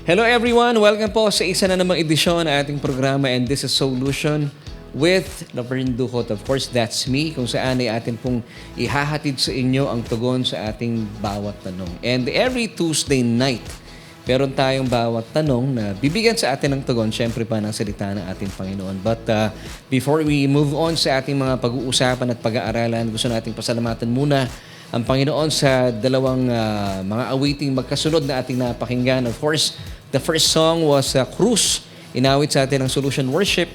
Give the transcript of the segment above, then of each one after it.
Hello everyone! Welcome po sa isa na namang edisyon ng ating programa, and this is Solution with Laverne Ducot. Of course, that's me, kung saan ay atin pong ihahatid sa inyo ang tugon sa ating bawat tanong. And every Tuesday night, meron tayong bawat tanong na bibigyan sa atin ng tugon, syempre pa ng salita ng ating Panginoon. But before we move on sa ating mga pag-uusapan at pag-aaralan, gusto nating pasalamatan muna ang Panginoon sa dalawang mga awaiting magkasunod na ating napakinggan. Of course, the first song was Cruz, inawit sa atin ng Solution Worship,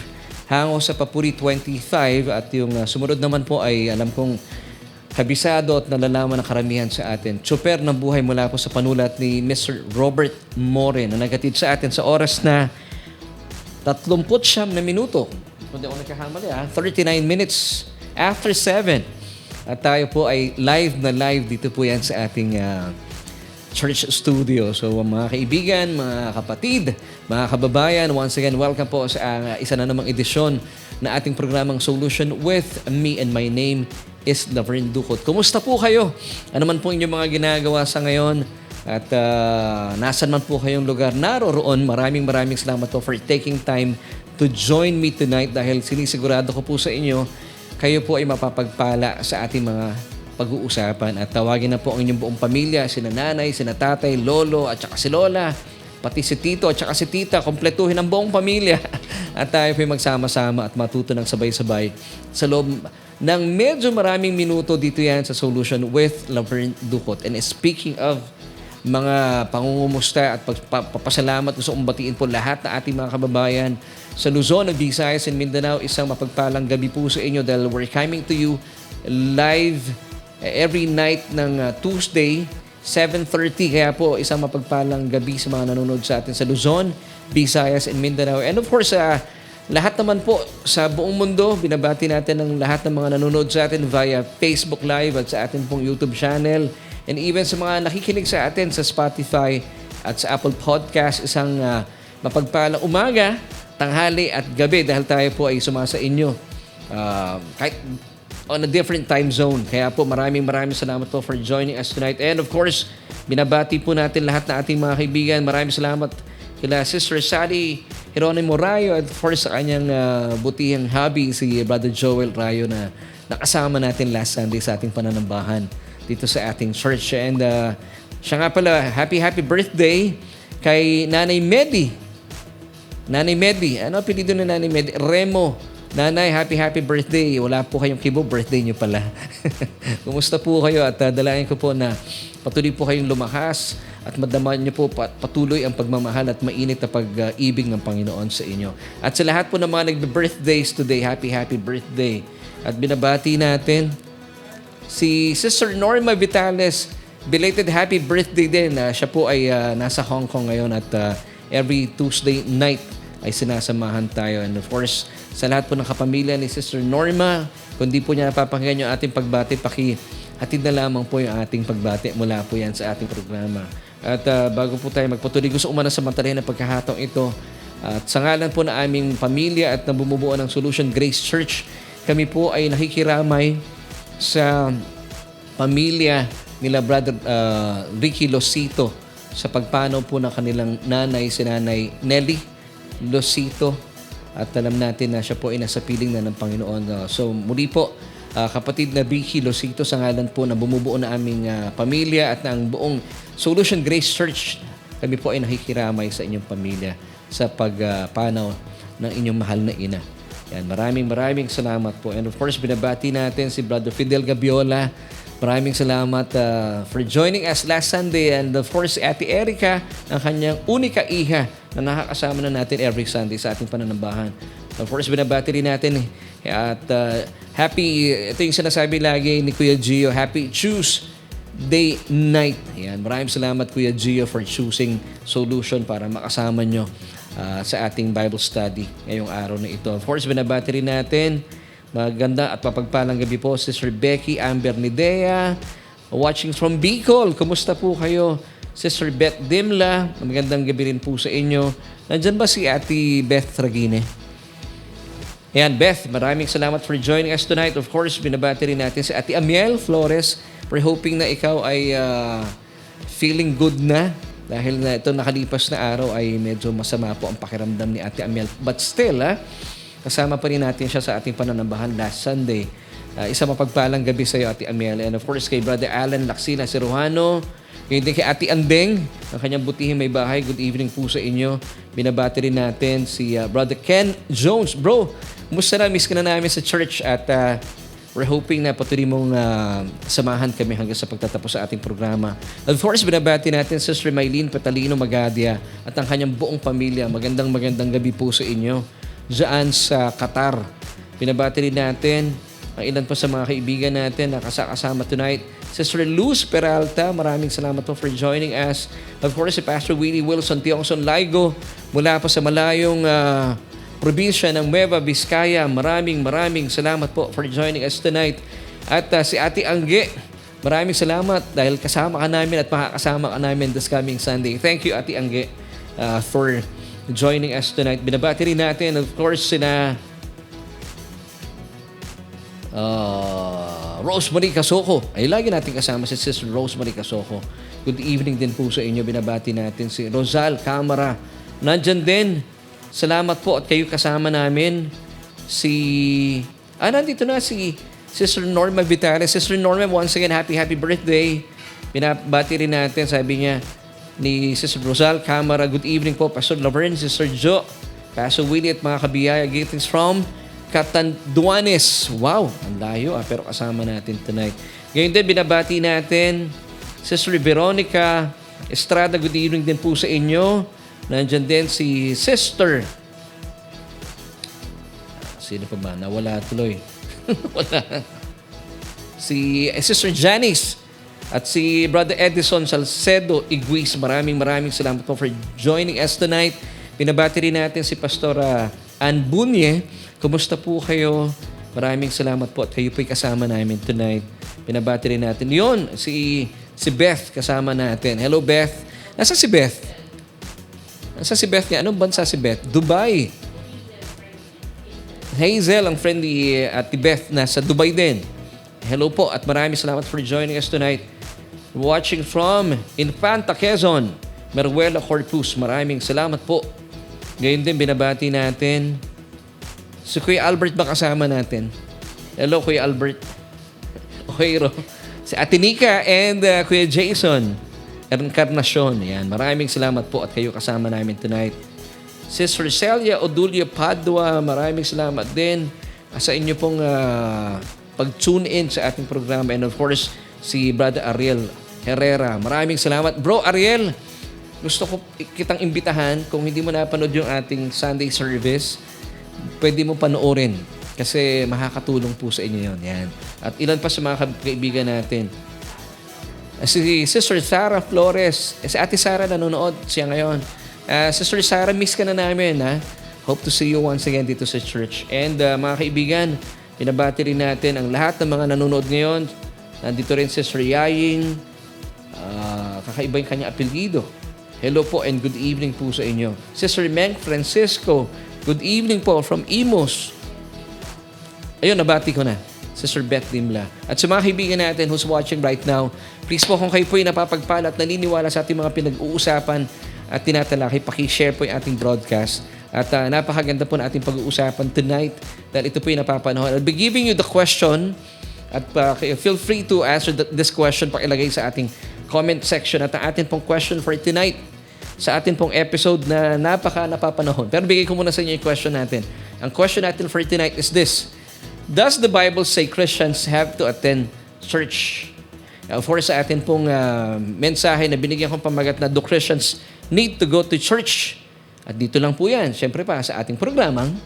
hango sa Papuri 25. At yung sumunod naman po ay alam kong kabisado at nalalaman ng karamihan sa atin. Tsuper ng buhay mula po sa panulat ni Mr. Robert More na naghatid sa atin sa oras na 39 na minuto. Kung di ako nagkakamali 39 minutes after 7. At tayo po ay live na live dito po yan sa ating church studio. So mga kaibigan, mga kapatid, mga kababayan, once again, welcome po sa isa na namang edisyon na ating programang Solution with me, and my name is Laverne Ducot. Kumusta po kayo? Ano man po inyong mga ginagawa sa ngayon? At nasan man po kayong lugar naroroon, maraming salamat po for taking time to join me tonight, dahil sinisigurado ko po sa inyo, kayo po ay mapapagpala sa ating mga pag-uusapan. At tawagin na po ang inyong buong pamilya, sina nanay, sina tatay, lolo, at saka si lola, pati si tito at saka si tita, kompletuhin ang buong pamilya. At tayo po ay magsama-sama at matuto ng sabay-sabay sa loob ng medyo maraming minuto dito yan sa Solution with Laverne Ducot. And speaking of mga pangungumusta at papasalamat, gusto kong batiin po lahat na ating mga kababayan sa Luzon, Visayas, and Mindanao. Isang mapagpalang gabi po sa inyo, dahil we're coming to you live every night ng Tuesday, 7:30. Kaya po, isang mapagpalang gabi sa mga nanonood sa atin sa Luzon, Visayas, and Mindanao. And of course, lahat naman po sa buong mundo, binabati natin ang lahat ng mga nanonood sa atin via Facebook Live at sa atin pong YouTube channel. And even sa mga nakikinig sa atin sa Spotify at sa Apple Podcast, isang mapagpalang umaga, tanghali at gabi, dahil tayo po ay sumasa inyo kahit on a different time zone. Kaya po maraming salamat po for joining us tonight. And of course, binabati po natin lahat na ating mga kaibigan. Maraming salamat kila Sister Sally Jeronimo Rayo, at for sa kanyang butihang hubby, si Brother Joel Rayo, na nakasama natin last Sunday sa ating pananambahan dito sa ating church. And siya nga pala, happy birthday kay Nanay Medi. Nanay Medi, ano apelido ni Nanay Medi? Remo. Nanay, happy birthday. Wala po kayong kibo, birthday niyo pala. Kumusta po kayo? At dalangin ko po na patuloy po kayong lumakas at madama niyo po patuloy ang pagmamahal at mainit na pag-ibig ng Panginoon sa inyo. At sa lahat po ng mga nagbe-birthdays today, happy birthday. At binabati natin si Sister Norma Vitales, belated happy birthday din. Siya po ay nasa Hong Kong ngayon, at every Tuesday night ay sinasamahan tayo. And of course, sa lahat po ng kapamilya ni Sister Norma, kung di po niya napapakinggan yung ating pagbati, hatid na lamang po yung ating pagbati mula po yan sa ating programa. At bago po tayo magpatuloy, gusto ko manasamantalahin ang pagkahatong ito. At sa ngalan po na aming pamilya at na bumubuo ng Solution Grace Church, kami po ay nakikiramay sa pamilya nila Brother Ricky Losito sa pagpanaw po ng kanilang nanay, si Nanay Nelly Losito. At alam natin na siya po ay nasa piling na ng Panginoon. So muli po, kapatid na Ricky Losito, sa ngalan po na bumubuo na aming pamilya at ng buong Solution Grace Church, kami po ay nakikiramay sa inyong pamilya sa pagpanaw ng inyong mahal na ina. Yan, maraming salamat po. And of course, binabati natin si Brother Fidel Gabiola. Maraming salamat for joining us last Sunday. And of course, Ate Erica, ang kanyang unika iha na nakakasama na natin every Sunday sa ating pananambahan. Of course, binabati rin natin at ito yung sinasabi lagi ni Kuya Gio, happy Tuesday night. Yan, maraming salamat Kuya Gio for choosing Solution para makasama nyo sa ating Bible study ngayong araw na ito. Of course, binabati rin natin, maganda at mapagpalang gabi po, Sister Becky Amber Nidea, watching from Bicol. Kumusta po kayo? Sister Beth Dimla, magandang gabi rin po sa inyo. Nandyan ba si Ate Beth Tragine? Ayan, Beth, maraming salamat for joining us tonight. Of course, binabati rin natin si Ate Amiel Flores. We're hoping na ikaw ay feeling good na Dahil na ito nakalipas na araw ay medyo masama po ang pakiramdam ni Ate Amiel. But still, kasama pa rin natin siya sa ating pananambahan last Sunday. Isa mapagpalang gabi sa iyo, Ate Amiel. And of course, kay Brother Alan Laksina Siruhano. Ngayon din kay Ate Andeng, ang kanyang butihing may bahay. Good evening po sa inyo. Binabati rin natin si Brother Ken Jones. Bro, musta na? Miss ka na namin sa church at we're hoping na patuloy mong samahan kami hanggang sa pagtatapos sa ating programa. Of course, binabati natin Sister Maylene Patalino Magadia at ang kanyang buong pamilya. Magandang gabi po sa inyo dyan sa Qatar. Binabati rin natin ang ilan pa sa mga kaibigan natin na kasama tonight. Sister Luz Peralta, maraming salamat po for joining us. Of course, si Pastor Willie Wilson Tiongson Laigo mula pa sa malayong probinsya ng Nueva Vizcaya. Maraming salamat po for joining us tonight. At si Ate Angge, maraming salamat dahil kasama ka namin at makakasama ka namin this coming Sunday. Thank you, Ate Angge, for joining us tonight. Binabati rin natin, of course, sina Rosemary Casoko. Ay, lagi natin kasama si Sister Rosemary Casoko. Good evening din po sa inyo. Binabati natin si Rosal Camara. Nandyan din. Salamat po at kayo kasama namin. Nandito na si Sister Norma Vitales. Sister Norma, once again, happy birthday. Binabati rin natin, sabi niya, ni Sister Rosal Camara. Good evening po, Pastor Laverne, Sister Jo, Pastor Willie at mga kabiyaya. Greetings from Catanduanes. Wow, ang layo pero kasama natin tonight. Ngayon din, binabati natin Sister Veronica Estrada. Good evening din po sa inyo. Nandiyan din si Sister. Sino pa ba? Nawala tuloy. Wala. Si Sister Janice at si Brother Edison Salcedo Iguis. Maraming salamat po for joining us tonight. Binabati rin natin si Pastor Ann Bunye. Kumusta po kayo? Maraming salamat po at kayo po'y kasama namin tonight. Binabati rin natin. Yun, si Beth kasama natin. Hello, Beth. Nasa si Beth? Nasa si Beth niya? Anong bansa si Beth? Dubai. Hazel, ang friend ni Ate Beth, nasa Dubai din. Hello po at maraming salamat for joining us tonight. Watching from Infanta, Quezon, Meruela Corpus. Maraming salamat po. Ngayon din, binabati natin si Kuya Albert ba kasama natin? Hello, Kuya Albert. Okay, si Ate Nika and Kuya Jason Encarnacion. Yan. Maraming salamat po at kayo kasama namin tonight. Sister Celia Odulia Padua, maraming salamat din sa inyo pong pag-tune in sa ating programa. And of course, si Brother Ariel Herrera. Maraming salamat. Bro, Ariel, gusto ko kitang imbitahan. Kung hindi mo napanood yung ating Sunday service, pwede mo panoorin kasi makakatulong po sa inyo yun. Yan. At ilan pa sa mga kaibigan natin. Si Sister Sarah Flores. Si Ate Sarah nanonood siya ngayon. Sister Sarah, miss ka na namin. Hope to see you once again dito sa church. And mga kaibigan, binabati rin natin ang lahat ng mga nanonood ngayon. Nandito rin Sister Yaying. Kakaiba yung kanyang apelyido. Hello po and good evening po sa inyo. Sister Meng Francisco, good evening po from Imos. Ayun, nabati ko na. Sister Beth Dimla. At sa mga kaibigan natin who's watching right now, please po kung kayo po ay napapagpala at naniniwala sa ating mga pinag-uusapan at tinatalakay, pakishare po yung ating broadcast. At napakaganda po na ating pag-uusapan tonight dahil ito po yung napapanahon. I'll be giving you the question at feel free to answer this question. Pakilagay sa ating comment section at ang atin pong question for tonight sa atin pong episode na napapanahon. Pero bigay ko muna sa inyo yung question natin. Ang question natin for tonight is this: does the Bible say Christians have to attend church? Of course, sa atin pong mensahe na binigyan kong pamagat na do Christians need to go to church? At dito lang po yan, syempre pa sa ating programang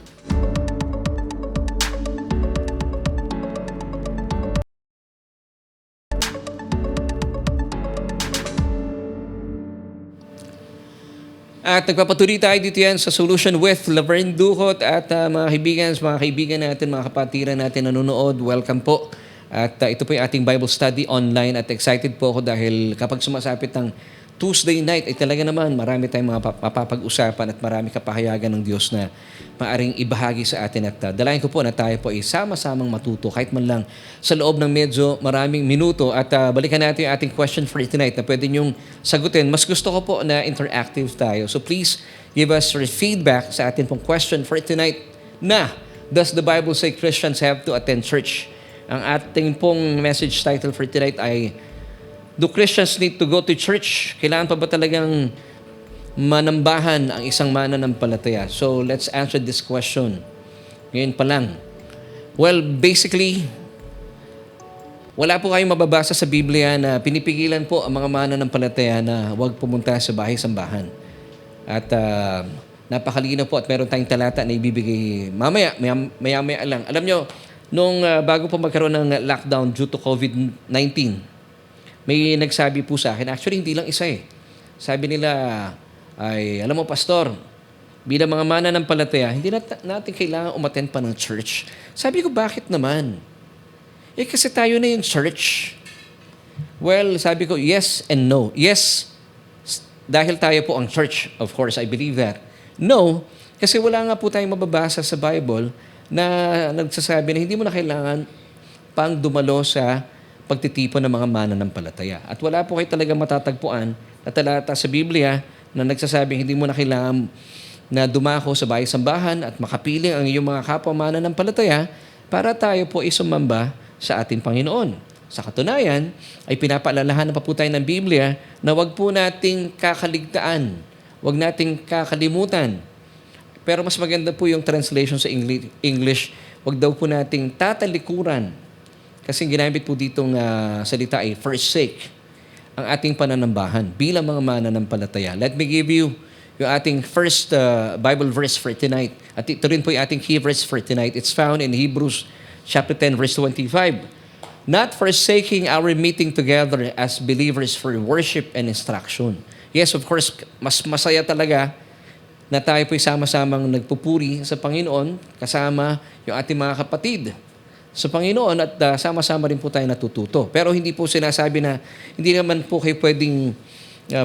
At nagpapatuloy tayo dito yan sa Solution with Laverne Ducot at mga kaibigan natin, mga kapatiran natin nanonood, welcome po. At ito po yung ating Bible study online at excited po ako dahil kapag sumasapit ng Tuesday night ay talaga naman marami tayong mga mapapag-usapan at marami kapahayagan ng Diyos na maaring ibahagi sa atin. At dalayan ko po na tayo po ay sama-samang matuto kahit man lang sa loob ng medyo maraming minuto. At balikan natin yung ating question for tonight na pwede nyong sagutin. Mas gusto ko po na interactive tayo. So please give us your feedback sa atin pong question for tonight na, does the Bible say Christians have to attend church? Ang ating pong message title for tonight ay, do Christians need to go to church? Kailangan pa ba talagang manambahan ang isang mananampalataya? So, let's answer this question. Ngayon pa lang. Well, basically, wala po kayong mababasa sa Biblia na pinipigilan po ang mga mananampalataya na huwag pumunta sa bahay-sambahan. At napakalino po at meron tayong talata na ibibigay maya-maya lang. Alam nyo, nung bago po magkaroon ng lockdown due to COVID-19, may nagsabi po sa akin, actually hindi lang isa eh. Sabi nila, ay, alam mo pastor, bilang mga mananampalataya, hindi natin kailangan umattend pa ng church. Sabi ko, bakit naman? Eh kasi tayo na yung church. Well, sabi ko, yes and no. Yes, dahil tayo po ang church, of course, I believe that. No, kasi wala nga po tayong mababasa sa Bible na nagsasabi na hindi mo na kailangan pang dumalo sa pagtitipon ng mga mananampalataya. At wala po kayo talaga matatagpuan na talata sa Biblia na nagsasabing hindi mo na kailangan na dumako sa bahay-sambahan at makapiling ang iyong mga kapwa mananampalataya para tayo po isumamba sa ating Panginoon. Sa katunayan, ay pinapaalalahanan pa po tayo ng Biblia na wag po nating kakaligtaan, wag nating kakalimutan. Pero mas maganda po yung translation sa English, wag daw po nating tatalikuran. Kasi ginamit po ditong salita ay forsake ang ating pananambahan bilang mga mananampalataya. Let me give you yung ating first Bible verse for tonight. At ito rin po yung ating key verse for tonight. It's found in Hebrews chapter 10, verse 25. Not forsaking our meeting together as believers for worship and instruction. Yes, of course, mas masaya talaga na tayo po'y sama-samang nagpupuri sa Panginoon kasama yung ating mga kapatid sa Panginoon at sama-sama rin po tayo natututo. Pero hindi po sinasabi na hindi naman po kayo pwedeng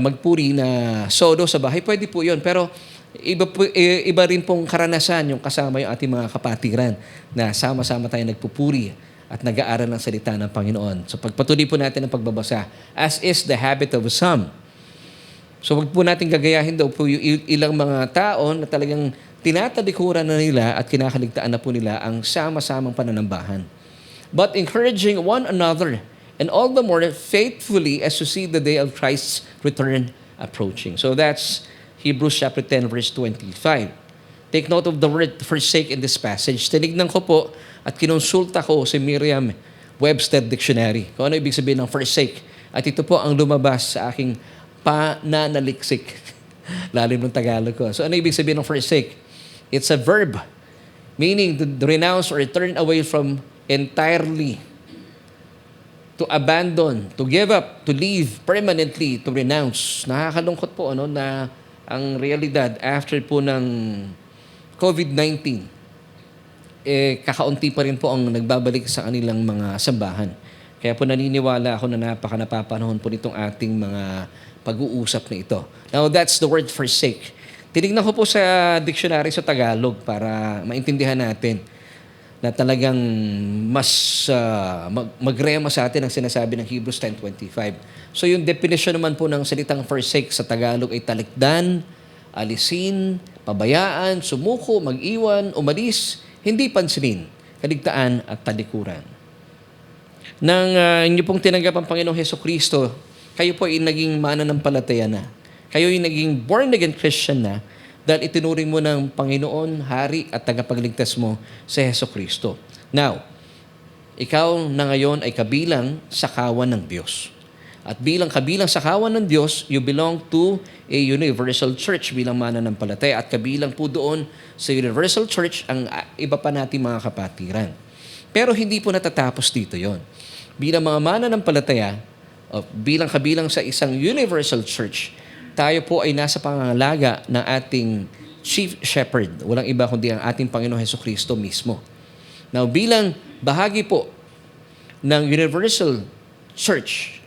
magpuri na solo sa bahay. Pwede po yun. Pero iba rin pong karanasan yung kasama yung ating mga kapatiran na sama-sama tayo nagpupuri at nag-aaral ng salita ng Panginoon. So pagpatuloy po natin ang pagbabasa, as is the habit of some. So wag po natin gagayahin daw po yung ilang mga tao na talagang tinatalikuran na nila at kinakaligtaan na po nila ang sama-samang pananambahan. But encouraging one another, and all the more faithfully as you see the day of Christ's return approaching. So that's Hebrews chapter 10, verse 25. Take note of the word forsake in this passage. Tinignan ko po at kinonsulta ko si Merriam-Webster Dictionary. Kung ano ibig sabihin ng forsake. At ito po ang lumabas sa aking pananaliksik. Lalim ng Tagalog ko. So ano ibig sabihin ng forsake? It's a verb, meaning to renounce or turn away from entirely, to abandon, to give up, to leave permanently, to renounce. Nakakalungkot po na ang realidad after po ng COVID-19, kakaunti pa rin po ang nagbabalik sa kanilang mga sambahan. Kaya po naniniwala ako na napaka-napapanahon po nitong ating mga pag-uusap na ito. Now, that's the word forsake. Tinignan ko po sa dictionary sa Tagalog para maintindihan natin na talagang mas magrema sa atin ang sinasabi ng Hebrews 10:25. So yung definition naman po ng salitang forsake sa Tagalog ay talikdan, alisin, pabayaan, sumuko, mag-iwan, umalis, hindi pansinin, kaligtaan at talikuran. Nang inyo pong tinanggap ang Panginoong Hesukristo, kayo po ay naging mananampalataya na. Kayo ay naging born-again Christian na dahil itinuring mo ng Panginoon, Hari at tagapagligtas mo si Hesukristo. Now, ikaw na ngayon ay kabilang sa kawan ng Diyos. At bilang kabilang sa kawan ng Diyos, you belong to a universal church bilang mananampalataya. At kabilang po doon sa universal church ang iba pa nating mga kapatiran. Pero hindi po natatapos dito yon. Bilang mga mananampalataya, bilang kabilang sa isang universal church, tayo po ay nasa pangangalaga ng ating chief shepherd. Walang iba kundi ang ating Panginoong Hesukristo mismo. Now, bilang bahagi po ng universal church,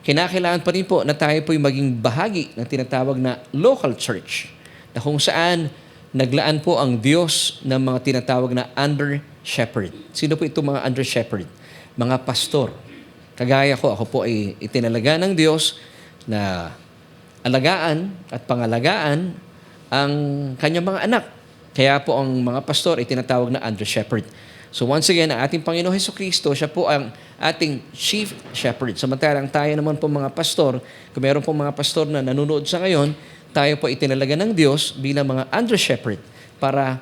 kinakailangan pa rin po na tayo po'y maging bahagi ng tinatawag na local church, na kung saan naglaan po ang Diyos ng mga tinatawag na under-shepherd. Sino po itong mga under-shepherd? Mga pastor. Kagaya ko, ako po ay itinalaga ng Diyos na alagaan at pangalagaan ang kanyang mga anak. Kaya po ang mga pastor ay tinatawag na under-shepherd. So once again, ang ating Panginoon Hesukristo, siya po ang ating chief shepherd. Samantalang tayo naman po mga pastor, kung meron po mga pastor na nanonood sa ngayon, tayo po itinalaga ng Diyos bilang mga under-shepherd para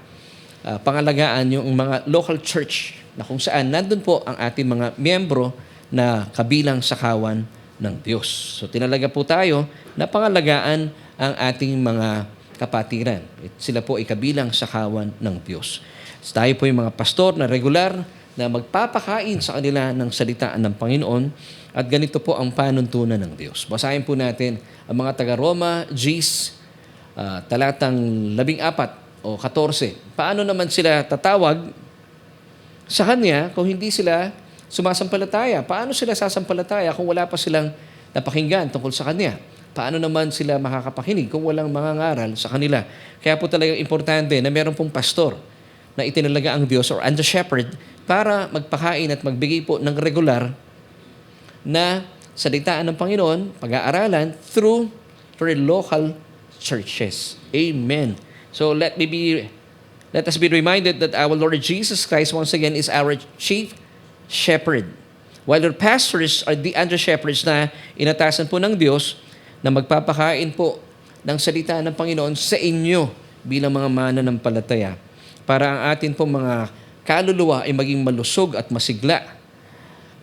pangalagaan yung mga local church na kung saan nandun po ang ating mga miyembro na kabilang sa kawan ng Diyos. So tinalaga po tayo na pangalagaan ang ating mga kapatiran. Sila po ay kabilang sa kawan ng Diyos. So, tayo po yung mga pastor na regular na magpapakain sa kanila ng salitaan ng Panginoon at ganito po ang panuntunan ng Diyos. Basahin po natin ang mga taga-Roma, Gs, talatang 14 o 14. Paano naman sila tatawag sa Kanya kung hindi sila sumasampalataya? Paano sila sasampalataya kung wala pa silang napakinggan tungkol sa Kanya? Paano naman sila makakapakinig kung walang mangangaral sa kanila? Kaya po talagang importante na meron pong pastor na itinalaga ang Diyos or under-shepherd para magpakain at magbigay po ng regular na salitaan ng Panginoon, pag-aaralan through local churches. Amen. So let us be reminded that our Lord Jesus Christ once again is our chief shepherd. While our pastors are the under-shepherds na inatasan po ng Diyos na magpapakain po ng salita ng Panginoon sa inyo bilang mga mananampalataya para ang atin pong mga kaluluwa ay maging malusog at masigla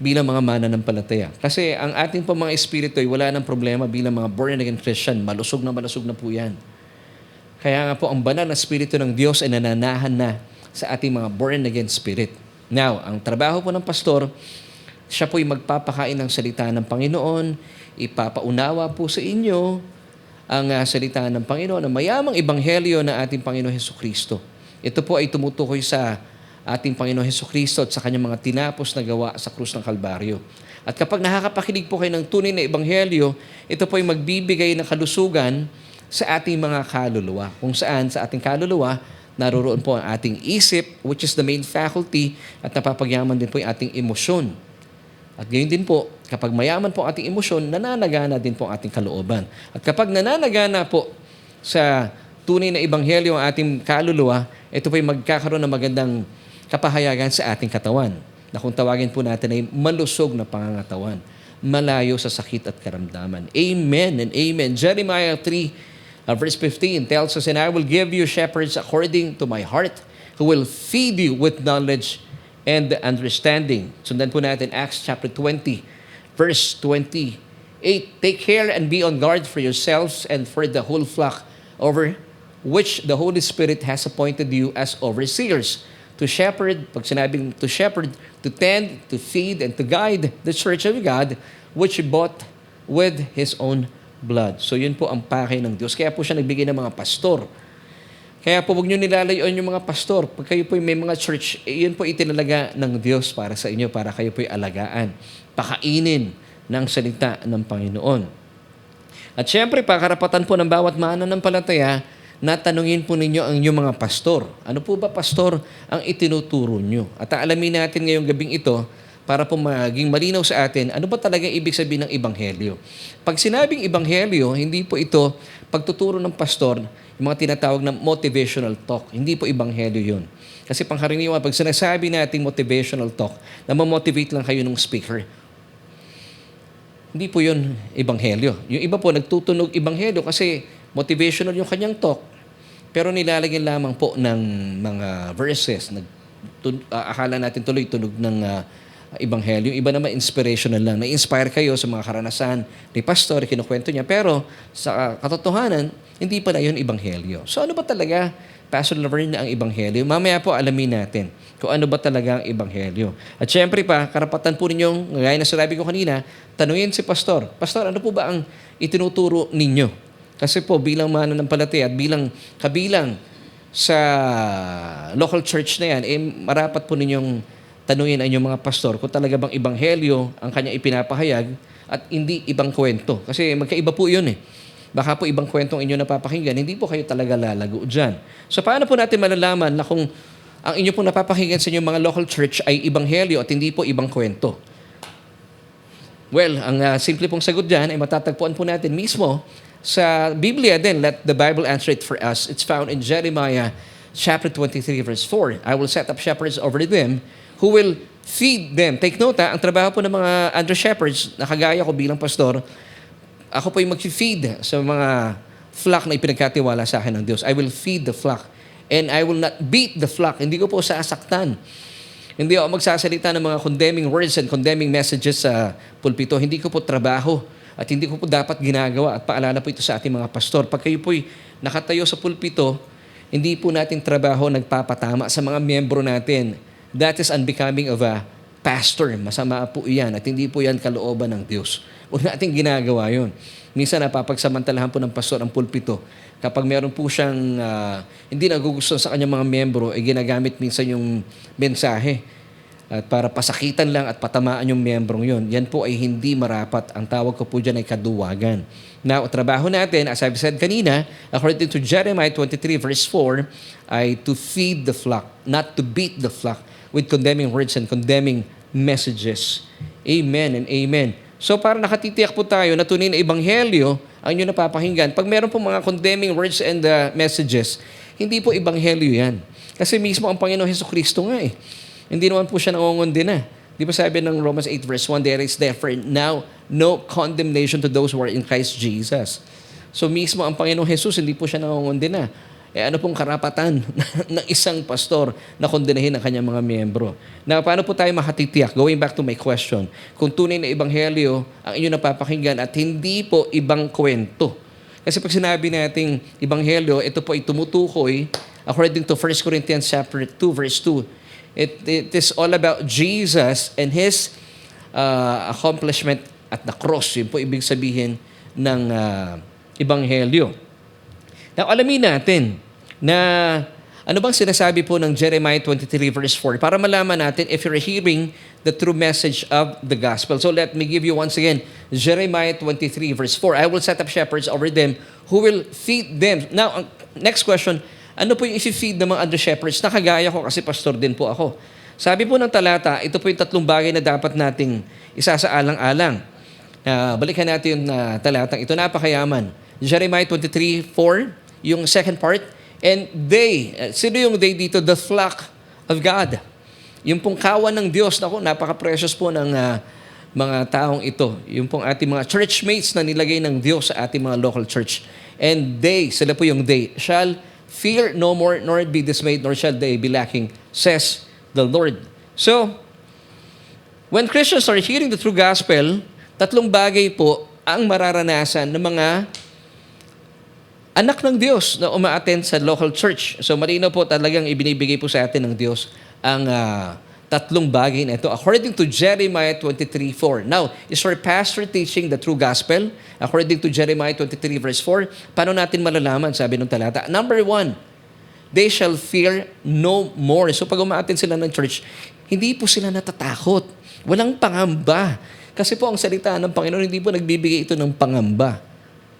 bilang mga mananampalataya. Kasi ang atin pong mga espiritu ay wala ng problema bilang mga born-again Christian. Malusog na po yan. Kaya nga po ang banal na espiritu ng Diyos ay nananahan na sa ating mga born-again spirit. Now, ang trabaho po ng pastor, siya po ay magpapakain ng salita ng Panginoon, ipapaunawa po sa inyo ang salita ng Panginoon, ang mayamang ebanghelyo ng ating Panginoon Hesukristo. Ito po ay tumutukoy sa ating Panginoon Hesukristo at sa kanyang mga tinapos na gawa sa krus ng Kalbaryo. At kapag nakakapakinig po kayo ng tunay na ebanghelyo, ito po ay magbibigay ng kalusugan sa ating mga kaluluwa. Kung saan sa ating kaluluwa, naroroon po ang ating isip, which is the main faculty, at napapagyaman din po yung ating emosyon. At gayon din po, kapag mayaman po ang ating emosyon, nananagana din po ang ating kalooban. At kapag nananagana po sa tunay na ebanghelyo ang ating kaluluwa, ito po ay magkakaroon ng magandang kapahayagan sa ating katawan, na kung tawagin po natin ay malusog na pangangatawan, malayo sa sakit at karamdaman. Amen and amen. Jeremiah 3, verse 15 tells us, "And I will give you shepherds according to my heart, who will feed you with knowledge and understanding." Sundan po natin Acts chapter 20, verse 28. "Take care and be on guard for yourselves and for the whole flock over which the Holy Spirit has appointed you as overseers, to shepherd," pag sinabing to shepherd, to tend, to feed, and to guide the church of God, which He bought with His own blood. So yun po ang pakay ng Diyos. Kaya po siya nagbigay ng mga pastor. Kaya po huwag nyo nilalayon yung mga pastor. Pag kayo po may mga church, yun po itinalaga ng Diyos para sa inyo, para kayo po alagaan, pakainin ng salita ng Panginoon. At syempre pa, karapatan po ng bawat mananampalataya na tanungin po ninyo ang inyong mga pastor. Ano po ba, pastor, ang itinuturo nyo? At alamin natin ngayong gabing ito para po maging malinaw sa atin, ano ba talaga ibig sabihin ng ebanghelyo? Pag sinabing ebanghelyo, hindi po ito pagtuturo ng pastor, yung mga tinatawag na motivational talk. Hindi po ebanghelyo yun. Kasi pangkaraniwan, pag sinasabi natin motivational talk, na mamotivate lang kayo ng speaker, hindi po yun ebanghelyo. Yung iba po, nagtutunog ebanghelyo kasi motivational yung kanyang talk, pero nilalagyan lamang po ng mga verses. Akala natin tuloy tunog ng ebanghelyo. Yung iba naman inspirational lang. Na-inspire kayo sa mga karanasan ni pastor, kinukwento niya. Pero sa katotohanan, hindi pala yun ebanghelyo. So ano ba talaga, Pastor Laverne, na ang ebanghelyo? Mamaya po alamin natin kung ano ba talaga ang ebanghelyo. At syempre pa, karapatan po ninyong, gaya na sinabi ko kanina, tanungin si pastor, "Pastor, ano po ba ang itinuturo ninyo?" Kasi po bilang mananampalataya at bilang kabilang sa local church na yan, marapat po ninyong tanungin ang inyong mga pastor kung talaga bang ebanghelyo ang kanya ipinapahayag at hindi ibang kwento. Kasi magkaiba po yun eh. Baka po ibang kwentong inyo napapakinggan, hindi po kayo talaga lalago dyan. So paano po natin malalaman na kung ang inyo pong napapakinggan sa inyong mga local church ay ibanghelyo at hindi po ibang kwento? Well, ang simple pong sagot dyan ay matatagpuan po natin mismo sa Biblia din. Let the Bible answer it for us. It's found in Jeremiah chapter 23 verse 4. I will set up shepherds over them who will feed them. Take note ang trabaho po ng mga under shepherds, na kagaya ko bilang pastor, ako po yung mag-feed sa mga flock na ipinagkatiwala sa akin ng Diyos. I will feed the flock. And I will not beat the flock. Hindi ko po sasaktan. Hindi ako magsasalita ng mga condemning words and condemning messages sa pulpito. Hindi ko po trabaho at hindi ko po dapat ginagawa. At paalala po ito sa ating mga pastor. Pag kayo po'y nakatayo sa pulpito, hindi po natin trabaho nagpapatama sa mga miyembro natin. That is unbecoming of a pastor. Masama po iyan at hindi po yan kalooban ng Diyos. Huwag natin ginagawa yun. Minsan napapagsamantalahan po ng pastor ang pulpito. Kapag meron po siyang hindi nagugustuhan sa kanyang mga miyembro, ginagamit minsan yung mensahe at para pasakitan lang at patamaan yung miyembrong yun. Yan po ay hindi marapat. Ang tawag ko po dyan ay kaduwagan. Now, trabaho natin, as I've said kanina, according to Jeremiah 23 verse 4, ay to feed the flock, not to beat the flock with condemning words and condemning messages. Amen and amen. So para nakatitiyak po tayo na tunay na ebanghelyo ang inyo napapakinggan, pag meron po mga condemning words and messages, hindi po ebanghelyo yan. Kasi mismo ang Panginoon Hesukristo nga eh. Hindi naman po siya nangungundi na. Di ba sabi ng Romans 8 verse 1, there is therefore now no condemnation to those who are in Christ Jesus. So mismo ang Panginoong Jesus, hindi po siya nangungundi na. Ano pong karapatan ng isang pastor na kondenahin ang kanyang mga miyembro? Na paano po tayo makatitiyak? Going back to my question, kung tunay na ebanghelyo ang inyo napapakinggan at hindi po ibang kwento. Kasi pag sinabi nating ebanghelyo, ito po ay tumutukoy, according to 1 Corinthians chapter 2 verse 2, it is all about Jesus and His accomplishment at the cross. Yun po ibig sabihin ng ebanghelyo. Now, alamin natin na ano bang sinasabi po ng Jeremiah 23 verse 4 para malaman natin if you're hearing the true message of the gospel. So let me give you once again Jeremiah 23 verse 4. I will set up shepherds over them who will feed them. Now, next question, ano po yung isi-feed ng mga under shepherds? Nakagaya ko kasi pastor din po ako. Sabi po ng talata, ito po yung tatlong bagay na dapat nating isasaalang-alang. Balikan natin yung talatang ito, napakayaman. Jeremiah 23:4, yung second part. And they, sino yung they dito? The flock of God. Yung pong kawan ng Diyos. Naku, napaka-precious po ng mga taong ito. Yung pong ating mga churchmates na nilagay ng Diyos sa ating mga local church. And they, sila po yung they, shall fear no more, nor be dismayed, nor shall they be lacking, says the Lord. So, when Christians are hearing the true gospel, tatlong bagay po ang mararanasan ng mga anak ng Diyos na uma-attend sa local church. So malinaw po talagang ibinibigay po sa atin ng Diyos ang tatlong bagay na ito according to Jeremiah 23:4. Now, is our pastor teaching the true gospel? According to Jeremiah 23 verse 4, paano natin malalaman? Sabi ng talata. Number 1, they shall fear no more. So pag uma-attend sila ng church, hindi po sila natatakot. Walang pangamba. Kasi po ang salita ng Panginoon, hindi po nagbibigay ito ng pangamba.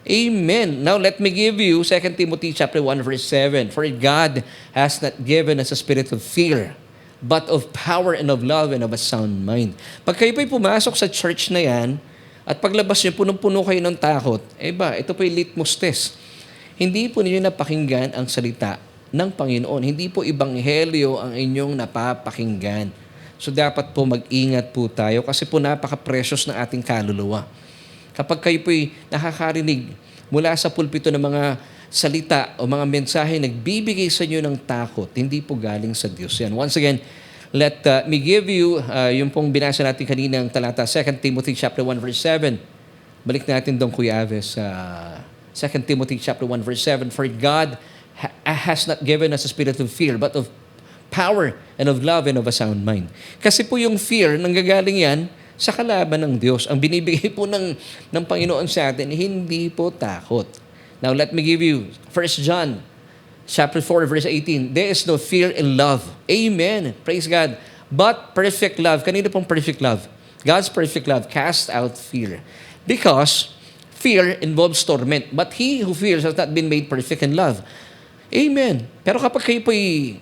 Amen. Now let me give you 2 Timothy chapter 1 verse 7. For God has not given us a spirit of fear, but of power and of love and of a sound mind. Pag kayo po'y pumasok sa church na yan, at paglabas niyo, punong-puno kayo ng takot, ito po'y litmus test. Hindi po ninyo napakinggan ang salita ng Panginoon. Hindi po ebanghelyo ang inyong napapakinggan. So dapat po mag-ingat po tayo kasi po napaka-precious ng ating kaluluwa. Kapag kayo po'y nakakarinig mula sa pulpito ng mga salita o mga mensahe nagbibigay sa inyo ng takot, hindi po galing sa Diyos yan. Once again, let me give you yung pong binasa natin kanina ng talata, 2 Timothy chapter 1 verse 7. Balik natin doon, Kuya Aves, 2 Timothy chapter 1 verse 7. For God has not given us a spirit of fear, but of power and of love and of a sound mind. Kasi po yung fear, nanggagaling yan sa kalaban ng Diyos. Ang binibigay po ng Panginoon sa atin, hindi po takot. Now, let me give you 1 John chapter 4, verse 18. There is no fear in love. Amen. Praise God. But perfect love. Kanino pong perfect love? God's perfect love casts out fear. Because fear involves torment. But he who fears has not been made perfect in love. Amen. Pero kapag kayo po'y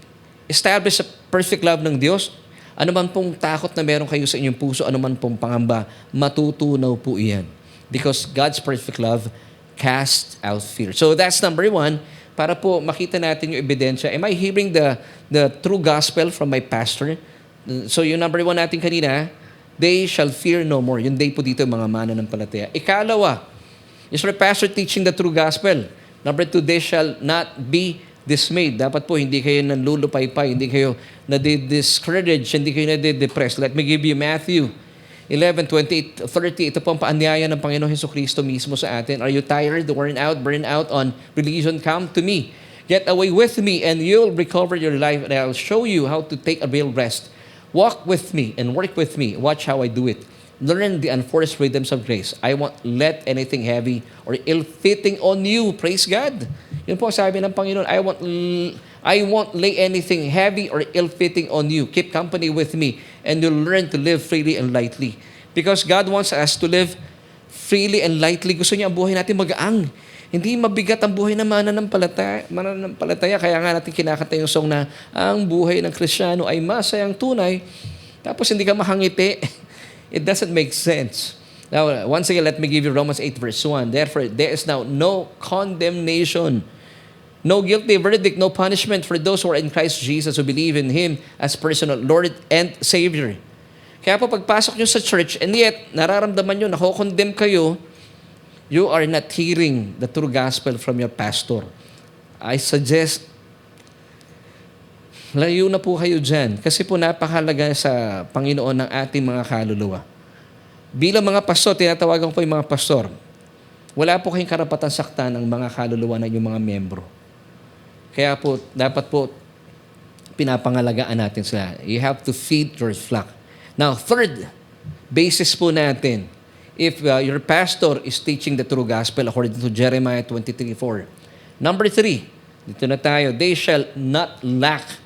establish sa perfect love ng Diyos, ano man pong takot na meron kayo sa inyong puso, ano man pong pangamba, matutunaw po iyan. Because God's perfect love casts out fear. So that's number one, para po makita natin yung ebidensya. Am I hearing the true gospel from my pastor? So yung number one natin kanina, they shall fear no more. Yung they po dito, mga mananampalataya. Ikalawa, is our pastor teaching the true gospel. Number two, they shall not be dismayed. Dapat po, hindi kayo nanlulupaypay, hindi kayo nadi-discourage, hindi kayo nadi-depress. Let me give you Matthew 11:28-30. Ito po ang paanyaya ng Panginoon Jesucristo mismo sa atin. Are you tired, worn out, burned out on religion? Come to me. Get away with me and you'll recover your life and I'll show you how to take a real rest. Walk with me and work with me. Watch how I do it. Learn the unforced rhythms of grace. I won't let anything heavy or ill-fitting on you. Praise God. Yun po sabi ng Panginoon, I won't lay anything heavy or ill-fitting on you. Keep company with me and you'll learn to live freely and lightly. Because God wants us to live freely and lightly. Gusto niya ang buhay natin magaang. Hindi mabigat ang buhay ng mananampalataya. Kaya nga natin kinakanta yung song na ang buhay ng Kristiyano ay masayang tunay. Tapos hindi ka mahangiti. It doesn't make sense. Now, once again, let me give you Romans 8 verse 1. Therefore, there is now no condemnation, no guilty verdict, no punishment for those who are in Christ Jesus who believe in Him as personal Lord and Savior. Kaya po pagpasok nyo sa church and yet nararamdaman nyo, nako-condemn kayo, you are not hearing the true gospel from your pastor. I suggest, layo na po kayo dyan. Kasi po napakahalaga sa Panginoon ng ating mga kaluluwa. Bilang mga pastor, tinatawagan ko yung mga pastor, wala po kayong karapatan saktan ng mga kaluluwa ng inyong mga membro. Kaya po, dapat po, pinapangalagaan natin sila. You have to feed your flock. Now, third, basis po natin, if your pastor is teaching the true gospel according to Jeremiah 23:4. Number 3, dito na tayo, they shall not lack.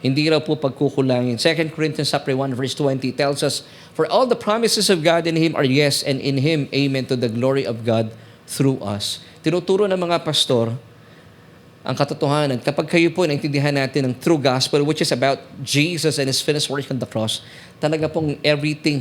Hindi raw po pagkukulangin. 2 Corinthians 1 verse 20 tells us, for all the promises of God in Him are yes, and in Him, amen, to the glory of God through us. Tinuturo ng mga pastor ang katotohanan. Kapag kayo po naintindihan natin ng true gospel, which is about Jesus and His finished work on the cross, talaga pong everything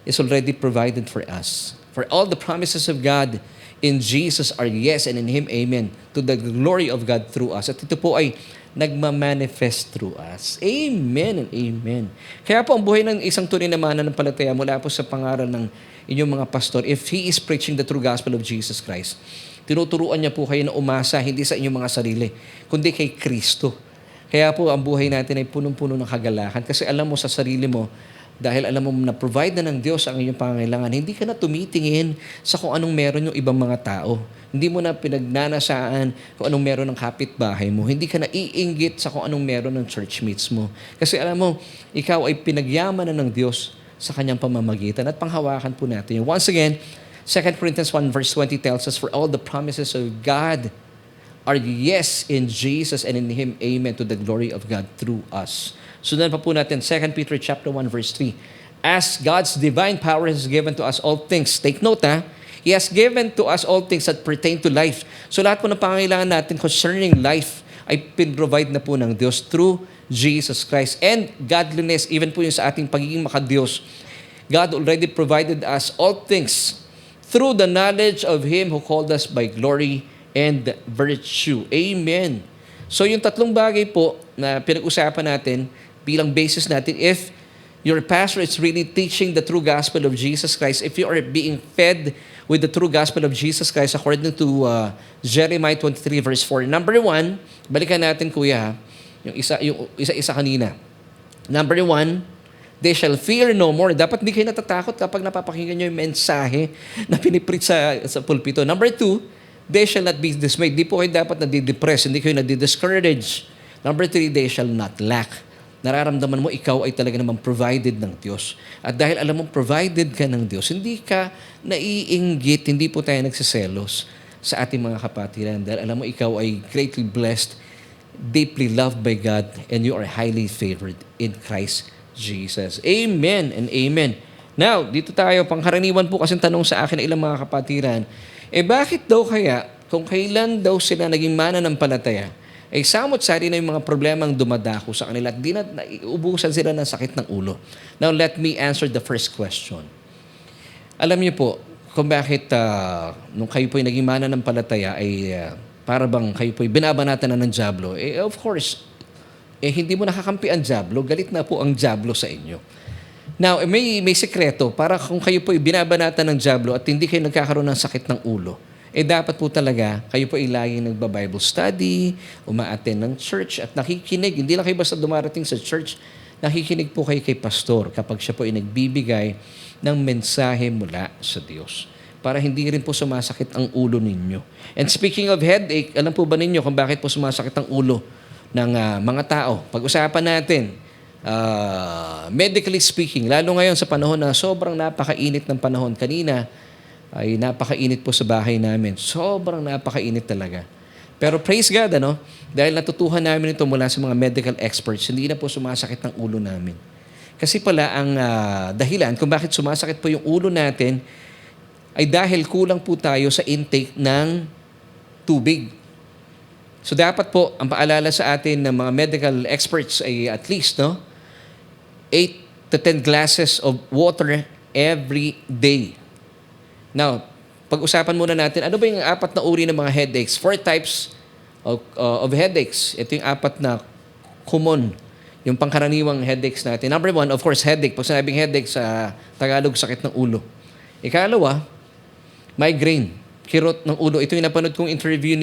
is already provided for us. For all the promises of God in Jesus are yes, and in Him, amen, to the glory of God through us. At ito po ay nagmamanifest through us. Amen and amen. Kaya po ang buhay ng isang tunay na mananampalataya mula po sa pangaral ng inyong mga pastor, if he is preaching the true gospel of Jesus Christ, tinuturuan niya po kayo na umasa hindi sa inyong mga sarili, kundi kay Kristo. Kaya po ang buhay natin ay punong-puno ng kagalakan kasi alam mo sa sarili mo, dahil alam mo na provide na ng Diyos ang inyong pangangailangan, hindi ka na tumitingin sa kung anong meron yung ibang mga tao. Hindi mo na pinagnanasaan kung anong meron ng kapitbahay mo. Hindi ka na iinggit sa kung anong meron ng church mates mo. Kasi alam mo, ikaw ay pinagyaman na ng Diyos sa kanyang pamamagitan at panghawakan po natin. Once again, 2 Corinthians 1 verse 20 tells us, for all the promises of God are yes in Jesus and in Him, amen, to the glory of God through us. Sundan pa po natin, 2 Peter chapter 1 verse 3. As God's divine power has given to us all things. Take note He has given to us all things that pertain to life. So lahat po ng pangangailangan natin concerning life ay pin-provide na po ng Diyos through Jesus Christ. And godliness, even po yung sa ating pagiging makadiyos, God already provided us all things through the knowledge of Him who called us by glory and virtue. Amen. So yung tatlong bagay po na pinag-usapan natin bilang basis natin, if your pastor is really teaching the true gospel of Jesus Christ, if you are being fed with the true gospel of Jesus Christ according to Jeremiah 23 verse 4. Number 1, balikan natin kuya, yung isa kanina. Number 1, they shall fear no more. Dapat hindi kayo natatakot kapag napapakinggan nyo yung mensahe na pinipreach sa pulpito. Number 2, they shall not be dismayed. Di po kayo dapat nadidepress, hindi kayo nadidiscourage. Number 3, they shall not lack. Nararamdaman mo, ikaw ay talaga namang provided ng Diyos. At dahil alam mo, provided ka ng Diyos, hindi ka naiinggit, hindi po tayo nagsiselos sa ating mga kapatiran. Dahil alam mo, ikaw ay greatly blessed, deeply loved by God, and you are highly favored in Christ Jesus. Amen and amen. Now, dito tayo, pangkaraniwan po kasing tanong sa akin ng ilang mga kapatiran, bakit daw kaya, kung kailan daw sila naging mananampalataya, samot-sari na yung mga problemang dumadako sa kanila at di na ubusan sila ng sakit ng ulo. Now, let me answer the first question. Alam niyo po, kung bakit nung kayo po'y naging mananampalataya para bang kayo po'y binabanatan na ng dyablo, of course, hindi mo nakakampi ang dyablo, galit na po ang dyablo sa inyo. Now, may sekreto para kung kayo po'y binabanatan ng dyablo at hindi kayo nagkakaroon ng sakit ng ulo, dapat po talaga kayo po'y laging nagba-Bible study, uma-attend ng church at nakikinig. Hindi lang kayo basta dumarating sa church, nakikinig po kayo kay pastor kapag siya po'y nagbibigay ng mensahe mula sa Diyos para hindi rin po sumasakit ang ulo ninyo. And speaking of headache, alam po ba ninyo kung bakit po sumasakit ang ulo ng mga tao? Pag-usapan natin, medically speaking, lalo ngayon sa panahon na sobrang napakainit ng panahon. Kanina ay napakainit po sa bahay namin. Sobrang napakainit talaga. Pero praise God, dahil natutuhan namin ito mula sa mga medical experts, hindi na po sumasakit ang ulo namin. Kasi pala ang dahilan kung bakit sumasakit po yung ulo natin ay dahil kulang po tayo sa intake ng tubig. So dapat po, ang paalala sa atin ng mga medical experts ay at least 8 to 10 glasses of water every day. Now, pag-usapan muna natin, ano ba yung 4 na uri ng mga headaches? 4 types of headaches. Ito yung 4 na common, yung pangkaraniwang headaches natin. Number 1, of course, headache. Pag sinabing headache sa Tagalog, sakit ng ulo. Ikalawa, migraine, kirot ng ulo. Ito yung napanood kong interview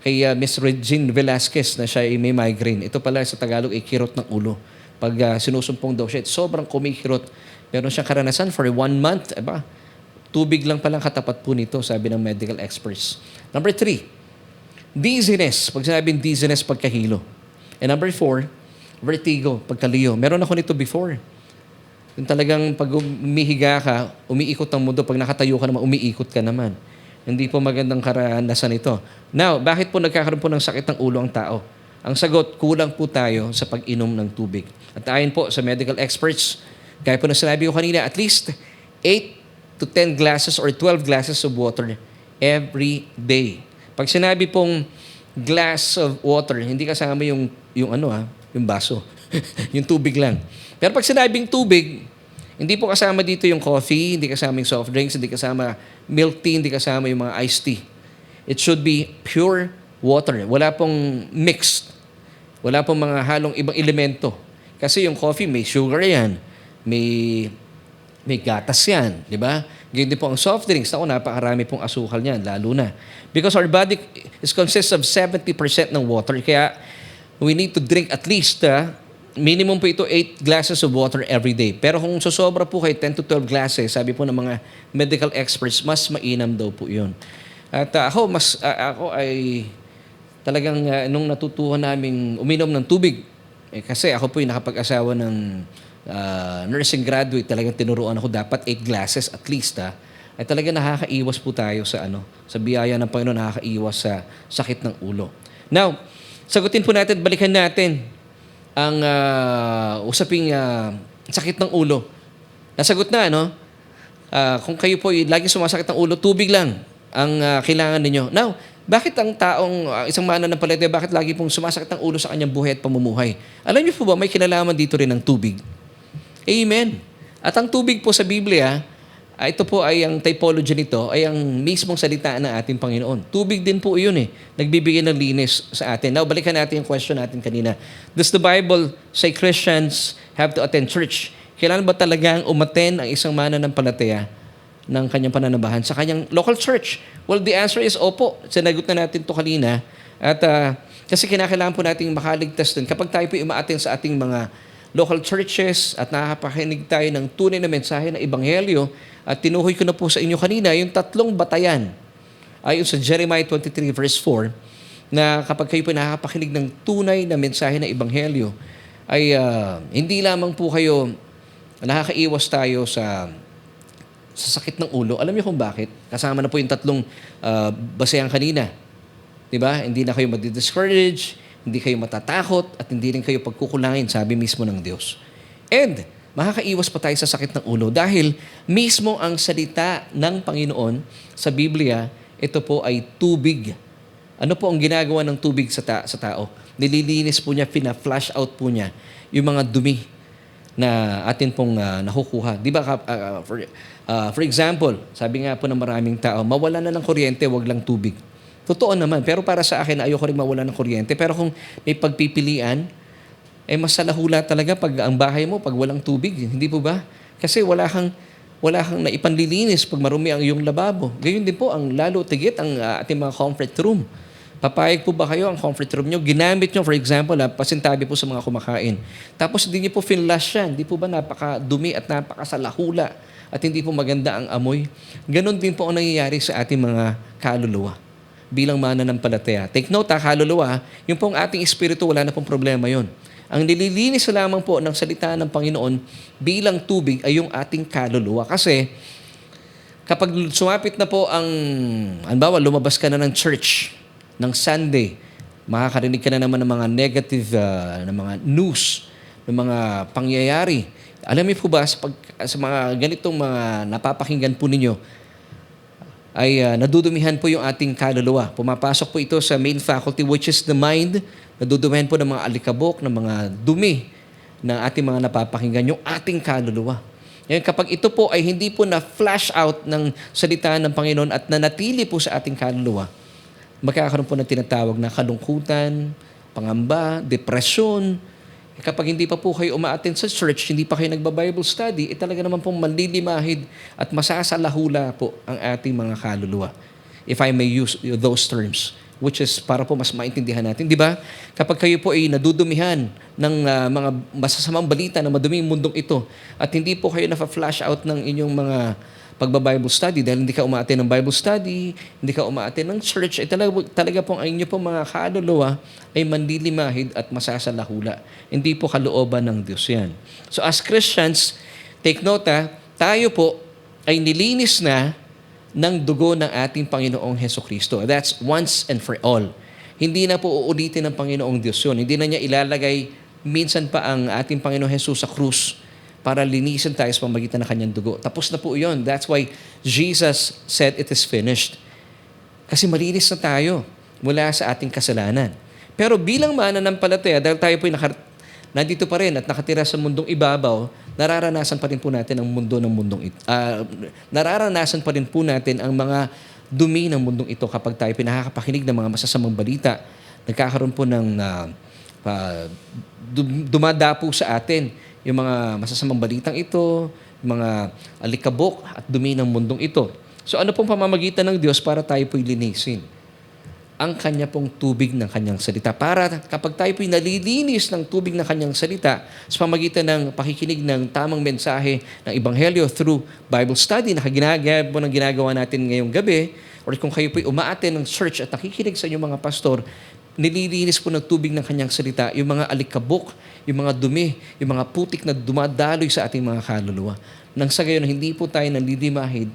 kay Miss Regine Velasquez na siya ay may migraine. Ito pala sa Tagalog ay kirot ng ulo. Pag sinusumpong daw siya, sobrang kumikirot. Meron siyang karanasan for 1 month. Tubig lang palang katapat po nito, sabi ng medical experts. Number 3, dizziness. Pag sinabing dizziness, pagkahilo. And number 4, vertigo, pagkaliyo. Meron ako nito before. Yung talagang pag umihiga ka, umiikot ang mundo. Pag nakatayo ka naman, umiikot ka naman. Hindi po magandang karanasan ito. Now, bakit po nagkakaroon po ng sakit ng ulo ang tao? Ang sagot, kulang po tayo sa pag-inom ng tubig. At ayon po sa medical experts, kaya po na sinabi ko kanina, at least 8 to 10 glasses or 12 glasses of water every day. Pag sinabi pong glass of water, hindi kasama yung baso. Yung tubig lang. Pero pag sinabing tubig, hindi po kasama dito yung coffee, hindi kasama yung soft drinks, hindi kasama milk tea, hindi kasama yung mga iced tea. It should be pure water. Wala pong mixed. Wala pong mga halong ibang elemento. Kasi yung coffee, may sugar yan. May gatas yan. Di ba? Ganyan din po ang soft drinks. Napakarami pong asukal niyan, lalo na. Because our body consists of 70% ng water. Kaya we need to drink at least minimum po ito 8 glasses of water every day. Pero kung sosobra po kayo 10 to 12 glasses, sabi po ng mga medical experts, mas mainam daw po yun. At ako ay talagang nung natutuhan naming uminom ng tubig, kasi ako po yung nakapag-asawa ng nursing graduate, talagang tinuruan ako dapat 8 glasses at least, ay talagang nakakaiwas po tayo sa biyaya ng Panginoon, nakakaiwas sa sakit ng ulo. Now, sagutin po natin, balikan natin ang usaping sakit ng ulo. Nasagot na, kung kayo po lagi sumasakit ng ulo, tubig lang ang kailangan ninyo. Now, bakit ang taong isang mananampalataya, bakit lagi pong sumasakit ang ulo sa kanyang buhay at pamumuhay? Alam niyo po ba, may kinalaman dito rin ng tubig. Amen. At ang tubig po sa Biblia, ito po ay ang typology nito, ay ang mismong salita ng ating Panginoon. Tubig din po yun nagbibigay ng linis sa atin. Now, balikan natin yung question natin kanina. Does the Bible say Christians have to attend church? Kailan ba talagang umattend ang isang mananampalataya ng kanyang pananabahan sa kanyang local church? Well, the answer is opo. Sinagot na natin ito kanina. At kasi kinakailangan po nating makaligtas din. Kapag tayo po umaattend sa ating mga local churches at nakakapakinig tayo ng tunay na mensahe ng Ebanghelyo, at tinuhoy ko na po sa inyo kanina yung 3 batayan ayon sa Jeremiah 23 verse 4 na kapag kayo po nakakapakinig ng tunay na mensahe ng Ebanghelyo ay hindi lamang po kayo nakakaiwas tayo sa sakit ng ulo. Alam niyo kung bakit? Kasama na po yung 3 basayan kanina. Diba? Hindi na kayo madi-discourage, hindi kayo matatakot, at hindi rin kayo pagkukulangin, sabi mismo ng Diyos. And makakaiwas pa tayo sa sakit ng ulo dahil mismo ang salita ng Panginoon sa Biblia, ito po ay tubig. Ano po ang ginagawa ng tubig sa tao? Nililinis po niya, flush out po niya yung mga dumi na atin pong nakukuha. Di ba, for example, sabi nga po ng maraming tao, mawala na ng kuryente, wag lang tubig. Totoo naman, pero para sa akin, ayoko rin mawala ng kuryente. Pero kung may pagpipilian, mas salahula talaga pag ang bahay mo, pag walang tubig. Hindi po ba? Kasi wala kang naipanlilinis pag marumi ang iyong lababo. Gayon din po, ang lalo tigit ang ating mga comfort room. Papayag po ba kayo ang comfort room nyo? Ginamit nyo, for example, pasintabi po sa mga kumakain. Tapos hindi nyo po finlash yan. Hindi po ba napakadumi at napakasalahula at hindi po maganda ang amoy? Ganon din po ang nangyayari sa ating mga kaluluwa bilang mananampalataya. Take note, kaluluwa, yung pong ating espiritu, wala na pong problema yon. Ang nililinis lamang po ng salita ng Panginoon bilang tubig ay yung ating kaluluwa. Kasi kapag sumapit na po halimbawa, lumabas ka na ng church, ng Sunday, makakarinig ka na naman ng mga negative na mga news, ng mga pangyayari. Alam niyo po ba, sa mga ganitong mga napapakinggan po ninyo, ay nadudumihan po yung ating kaluluwa. Pumapasok po ito sa main faculty, which is the mind. Nadudumihan po ng mga alikabok, ng mga dumi ng ating mga napapakinggan, yung ating kaluluwa. Ngayon, kapag ito po ay hindi po na-flash out ng salita ng Panginoon at nanatili po sa ating kaluluwa, magkakaroon po ng tinatawag na kalungkutan, pangamba, depresyon. Kapag hindi pa po kayo umaattend sa church, hindi pa kayo nagba-Bible study, talaga naman pong manlilimahid at masasalahula po ang ating mga kaluluwa. If I may use those terms, which is para po mas maintindihan natin. Di ba? Kapag kayo po ay nadudumihan ng mga masasamang balita na madumi yung mundong ito at hindi po kayo na-flash out ng inyong mga pagba-Bible study dahil hindi ka umaattend ng Bible study, hindi ka umaattend ng church, talaga pong ang inyo pong mga kaluluwa ay manlilimahid at masasalahula. Hindi po kalooban ng Diyos yan. So as Christians, take note tayo po ay nilinis na ng dugo ng ating Panginoong Hesukristo. That's once and for all. Hindi na po uulitin ng Panginoong Diyos yun. Hindi na niya ilalagay minsan pa ang ating Panginoong Jesus sa krus para linisin tayo sa pamagitan ng kanyang dugo. Tapos na po yun. That's why Jesus said it is finished. Kasi malinis na tayo mula sa ating kasalanan. Pero bilang mananampalataya, dahil tayo po'y nandito pa rin at nakatira sa mundong ibabaw, nararanasan pa rin po natin ang mundo ng mundong ito. Nararanasan pa rin po natin ang mga dumi ng mundong ito kapag tayo pinakakapakinig ng mga masasamang balita. Nagkakaroon po ng dumadapo sa atin yung mga masasamang balitang ito, mga alikabok at dumi ng mundong ito. So ano pong pamamagitan ng Diyos para tayo po'y linisin? Ang Kanya pong tubig ng Kanyang salita. Para kapag tayo po'y nalilinis ng tubig ng Kanyang salita sa pamagitan ng pakikinig ng tamang mensahe ng Ebanghelyo through Bible study na ginagawa natin ngayong gabi, or kung kayo po'y umaattend ng church at nakikinig sa inyong mga pastor, nililinis po ng tubig ng Kanyang salita yung mga alikabok, yung mga dumi, yung mga putik na dumadaloy sa ating mga kaluluwa. Nang sa gayon, hindi po tayo nalilimahid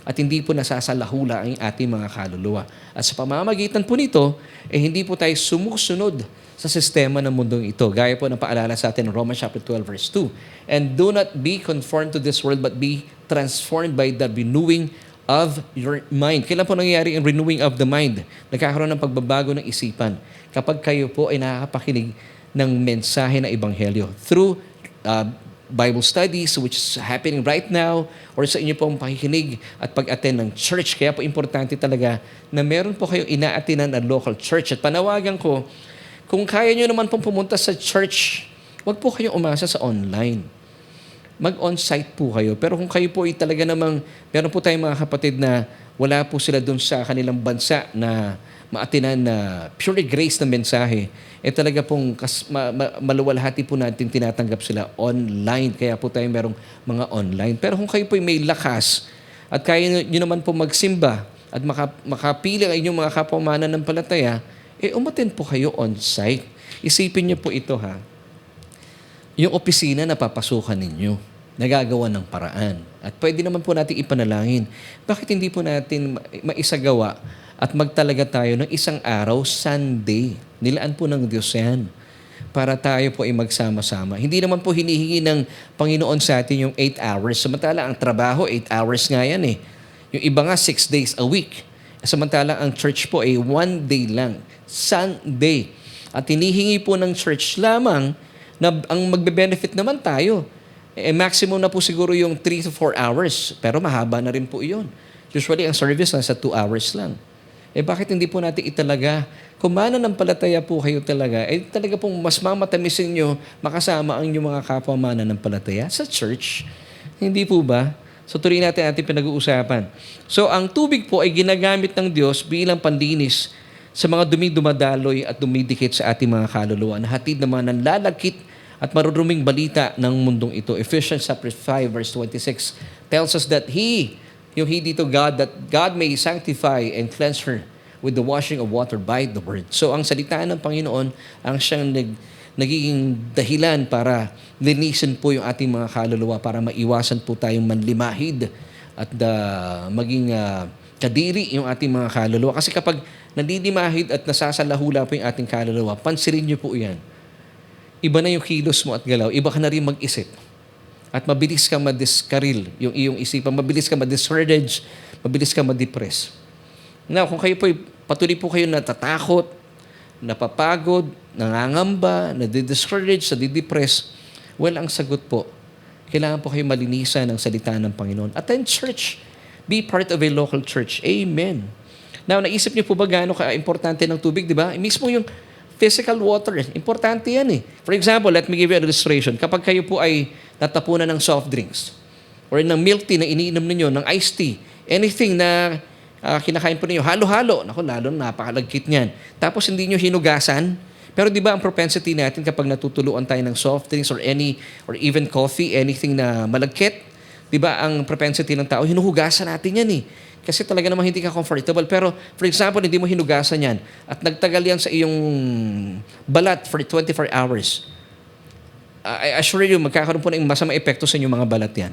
at hindi po nasasalahula ang ating mga kaluluwa. At sa pamamagitan po nito, hindi po tayo sumusunod sa sistema ng mundong ito. Gaya po ng paalala sa atin ng Romans chapter 12 verse 2. And do not be conformed to this world, but be transformed by the renewing of your mind. Kailan po nangyayari ang renewing of the mind? Nagkakaroon ng pagbabago ng isipan. Kapag kayo po ay nakakapakinig ng mensahe ng Ebanghelyo through Bible studies, which is happening right now, or sa inyo pong pakikinig at pag-attend ng church. Kaya po importante talaga na meron po kayo ina-attendan na local church. At panawagan ko, kung kaya nyo naman pong pumunta sa church, wag po kayong umasa sa online. Mag-on-site po kayo. Pero kung kayo po ay talaga namang, meron po tayong mga kapatid na wala po sila dun sa kanilang bansa na maatinan na pure grace na mensahe, talaga pong maluwalhati po natin tinatanggap sila online. Kaya po tayo merong mga online. Pero kung kayo po ay may lakas at kaya nyo naman po magsimba at makapili ang inyong mga kapamanan ng palataya, umattend po kayo on-site. Isipin niyo po ito yung opisina na papasukan ninyo, nagagawa ng paraan. At pwede naman po natin ipanalangin. Bakit hindi po natin maisagawa at magtalaga tayo ng isang araw, Sunday? Nilaan po ng Diyos yan. para tayo po ay magsama-sama. Hindi naman po hinihingi ng Panginoon sa atin yung 8 hours. Samantala, ang trabaho, 8 hours nga yan eh. Yung iba nga, 6 days a week. Samantala, ang church po ay 1 day lang, Sunday. At hinihingi po ng church lamang na ang magbe-benefit naman tayo. Maximum na po siguro yung 3 to 4 hours. Pero mahaba na rin po yun. Usually, ang service nasa 2 hours lang. Bakit hindi po natin italaga? Kung mananampalataya po kayo talaga, talaga pong mas mamatamisin nyo makasama ang inyong mga kapwa mananampalataya sa church. Hindi po ba? So, tuloy natin ating pinag-uusapan. So, ang tubig po ay ginagamit ng Diyos bilang panlinis sa mga dumadaloy at dumidikit sa ating mga kaluluwa na hatid naman ng lalagkit at maruruming balita ng mundong ito. Ephesians chapter 5 verse 26 tells us that yung He dito God, that God may sanctify and cleanse her with the washing of water by the word. So ang salita ng Panginoon ang siyang nagiging dahilan para linisin po yung ating mga kaluluwa para maiwasan po tayong manlimahid at maging kadiri yung ating mga kaluluwa. Kasi kapag nandidimahid at nasasalahula po yung ating kaluluwa, pansinin niyo po yan. Iba na yung kilos mo at galaw. Iba ka na rin mag-isip. At mabilis ka madiskaril yung iyong isipan. Mabilis ka madiscourage. Mabilis ka madepress. Now, kung kayo po, patuloy po kayo natatakot, napapagod, nangangamba, nadidiscourage, nadidepress, well, ang sagot po, kailangan po kayo malinisan ng salita ng Panginoon. Attend church. Be part of a local church. Amen. Now, naisip niyo po ba gaano ka-importante ng tubig, di ba? Mismo yung physical water, importante yan eh. For example, let me give you an illustration. Kapag kayo po ay natapunan ng soft drinks or ng milk tea na iniinom ninyo, ng iced tea, anything na kinakain po ninyo, halo-halo, naku, lalo napakalagkit niyan. Tapos hindi nyo hinugasan, pero di ba ang propensity natin kapag natutuluan tayo ng soft drinks or even coffee, anything na malagkit, di ba ang propensity ng tao, hinuhugasan natin yan eh. Kasi talaga namang hindi ka comfortable. Pero, for example, hindi mo hinugasan yan at nagtagal yan sa iyong balat for 24 hours. I assure you, magkakaroon po ng masamang epekto sa inyong mga balat yan.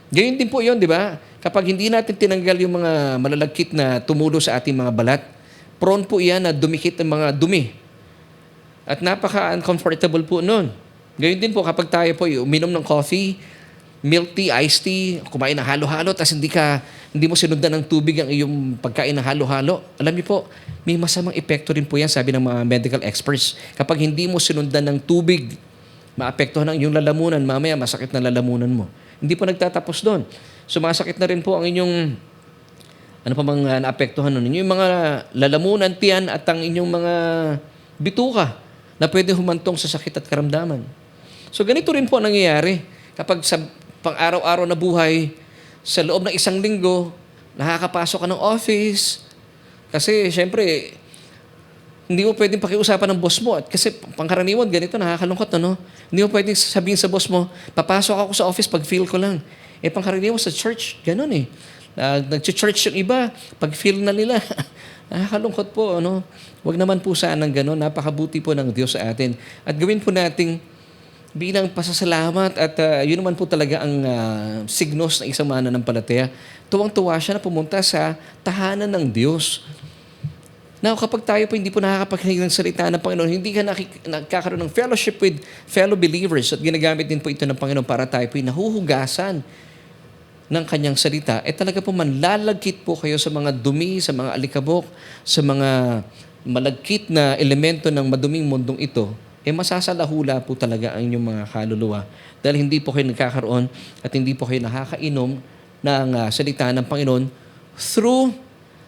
Gayun din po yun, di ba? Kapag hindi natin tinanggal yung mga malalagkit na tumulo sa ating mga balat, prone po yan na dumikit ng mga dumi. At napaka-uncomfortable po nun. Gayun din po kapag tayo po uminom ng coffee, milk tea, iced tea, kumain ng halo-halo, tapos hindi mo sinundan ng tubig ang iyong pagkain ng halo-halo. Alam niyo po, may masamang epekto rin po yan, sabi ng mga medical experts. Kapag hindi mo sinundan ng tubig, maapektuhan ang iyong lalamunan, mamaya masakit na lalamunan mo. Hindi po nagtatapos doon. Sumasakit na rin po ang inyong, ano pa bang naapektuhan nun? Yung mga lalamunan, tiyan at ang inyong mga bituka na pwede humantong sa sakit at karamdaman. So ganito rin po ang nangyayari. Kapag sa pang-araw-araw na buhay, sa loob ng 1 linggo, nakakapasok ka ng office. Kasi, syempre, hindi mo pwedeng pakiusapan ng boss mo. At kasi, pangkaraniwan, ganito, nakakalungkot, ano? Hindi mo pwedeng sabihin sa boss mo, papasok ako sa office pag feel ko lang. Pangkaraniwan sa church, ganun eh. Nag-church yung iba, pag feel na nila. Nakakalungkot po, ano? Huwag naman po sanang ganun. Napakabuti po ng Diyos sa atin. At gawin po nating bilang pasasalamat at yun naman po talaga ang signos ng isang mananampalataya. Tuwang-tuwa siya na pumunta sa tahanan ng Diyos. Now, kapag tayo po hindi po nakakapakinig ng salita ng Panginoon, hindi ka nagkakaroon ng fellowship with fellow believers at ginagamit din po ito ng Panginoon para tayo po nahuhugasan ng kanyang salita, talaga po manlalagkit po kayo sa mga dumi, sa mga alikabok, sa mga malagkit na elemento ng maduming mundong ito, masasalahula po talaga ang inyong mga kaluluwa dahil hindi po kayo nagkakaroon at hindi po kayo nakakainom ng salita ng Panginoon through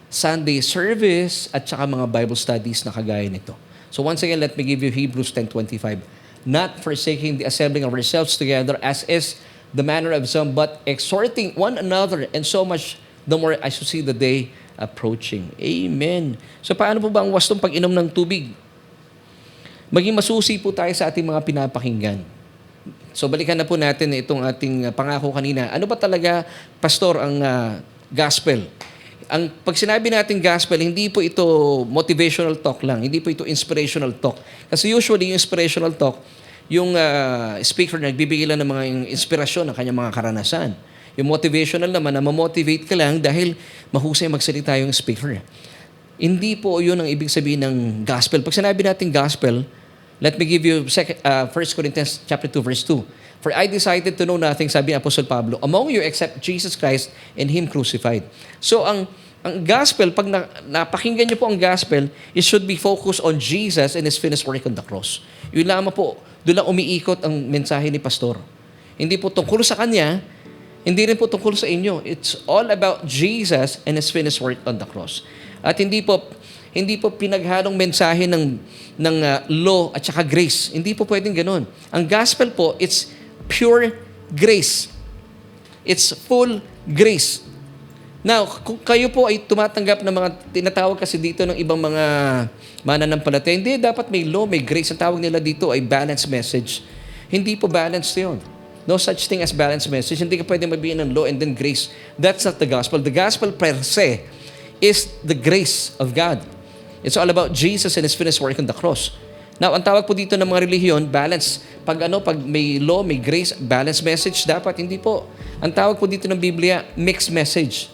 Sunday service at saka mga Bible studies na kagaya nito. So once again, let me give you Hebrews 10:25. Not forsaking the assembling of ourselves together as is the manner of some, but exhorting one another, and so much the more as you see the day approaching. Amen. So paano po ba ang wastong pag-inom ng tubig? Maging masusi po tayo sa ating mga pinapakinggan. So balikan na po natin itong ating pangako kanina. Ano ba talaga, Pastor, ang gospel? Pag sinabi natin gospel, hindi po ito motivational talk lang. Hindi po ito inspirational talk. Kasi usually yung inspirational talk, yung speaker nagbibigay lang ng mga inspirasyon ng kanyang mga karanasan. Yung motivational naman, na mamotivate ka lang dahil mahusay magsalita yung speaker. Hindi po yun ang ibig sabihin ng gospel. Pag sinabi natin gospel, Let me give you 1 Corinthians chapter 2, verse 2. For I decided to know nothing, sabi ni Apostle Pablo, among you except Jesus Christ and Him crucified. So ang gospel, pag napakinggan niyo po ang gospel, it should be focused on Jesus and His finished work on the cross. Yun lamang po, doon lang umiikot ang mensahe ni Pastor. Hindi po tungkol sa Kanya, hindi rin po tungkol sa inyo. It's all about Jesus and His finished work on the cross. At hindi po pinaghalong mensahe ng law at saka grace. Hindi po pwedeng ganun. Ang gospel po, it's pure grace. It's full grace. Now, kung kayo po ay tumatanggap ng mga tinatawag kasi dito ng ibang mga mananampalataya, hindi, dapat may law, may grace. Ang tawag nila dito ay balanced message. Hindi po balanced yun. No such thing as balanced message. Hindi ka pwede mabihin ng law and then grace. That's not the gospel. The gospel per se is the grace of God. It's all about Jesus and His finished work on the cross. Now, ang tawag po dito ng mga relihiyon, balance. Pag may law, may grace, balanced message, dapat hindi po. Ang tawag po dito ng Biblia, mixed message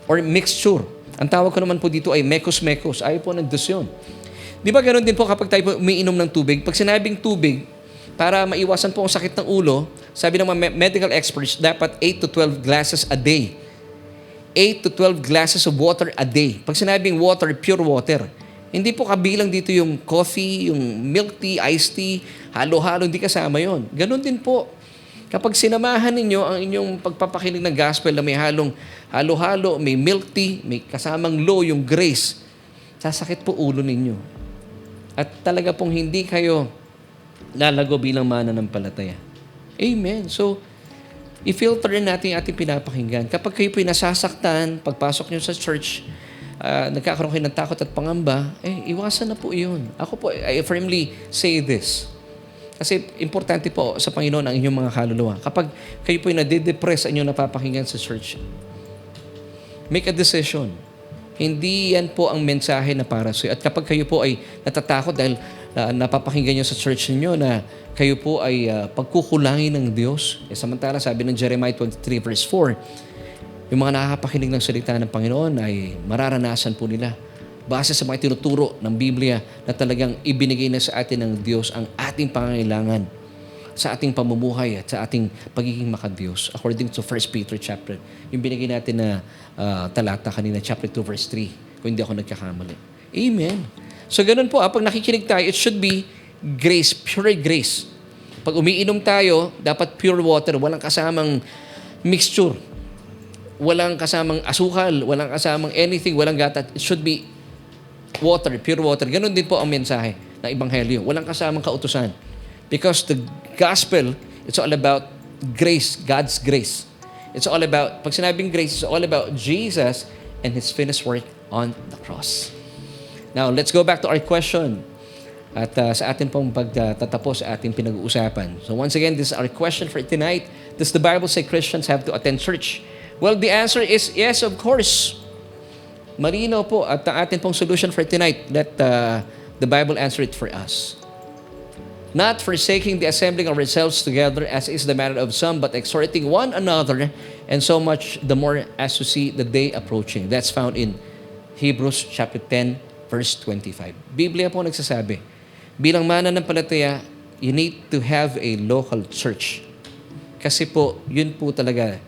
or mixture. Ang tawag ko naman po dito ay mekos-mekos. Ayaw po ng Diyos yun. Di ba ganoon din po kapag tayo po umiinom ng tubig? Pag sinabing tubig, para maiwasan po ang sakit ng ulo, sabi ng mga medical experts, dapat 8 to 12 glasses a day. 8 to 12 glasses of water a day. Pag sinabing water, pure water. Hindi po kabilang dito yung coffee, yung milk tea, iced tea, halo-halo, hindi kasama yon. Ganon din po. Kapag sinamahan ninyo ang inyong pagpapakinig ng gospel na may halo-halo, may milk tea, may kasamang law, yung grace, sasakit po ulo ninyo. At talaga pong hindi kayo lalago bilang mananampalataya. Amen. So, i-filter natin yung ating pinapakinggan. Kapag kayo po nasasaktan, pagpasok nyo sa church, nagkakaroon kayo ng takot at pangamba, iwasan na po yun. Ako po, I firmly say this. Kasi importante po sa Panginoon ang inyong mga kaluluwa. Kapag kayo po nade-depress sa inyong napapakinggan sa church, make a decision. Hindi yan po ang mensahe na para sa iyo. At kapag kayo po ay natatakot dahil napapakinggan nyo sa church ninyo na kayo po ay pagkukulangin ng Diyos, samantala sabi ng Jeremiah 23 verse 4, yung mga nakakapakinig ng salita ng Panginoon ay mararanasan po nila base sa mga tinuturo ng Biblia na talagang ibinigay na sa atin ng Diyos ang ating pangangailangan sa ating pamumuhay at sa ating pagiging makadiyos. According to 1 Peter chapter, yung binigay natin na talata kanina, chapter 2 verse 3, kung hindi ako nagkakamali. Amen. So ganun po, pag nakikinig tayo, it should be grace, pure grace. Pag umiinom tayo, dapat pure water, walang kasamang mixture. Walang kasamang asukal, walang kasamang anything, walang gata. It should be water, pure water. Ganon din po ang mensahe ng Ebanghelyo. Walang kasamang kautusan. Because the gospel, it's all about grace, God's grace. It's all about, pag sinabing grace, it's all about Jesus and His finished work on the cross. Now, let's go back to our question. At sa atin pong pagtatapos sa ating pinag-uusapan. So once again, this is our question for tonight. Does the Bible say Christians have to attend church? Well, the answer is yes, of course. Marino po at ang atin pong solution for tonight. Let the Bible answer it for us. Not forsaking the assembling of ourselves together as is the manner of some, but exhorting one another, and so much the more as you see the day approaching. That's found in Hebrews chapter 10, verse 25. Biblia po nagsasabi, bilang mananampalataya, you need to have a local church. Kasi po, yun po talaga,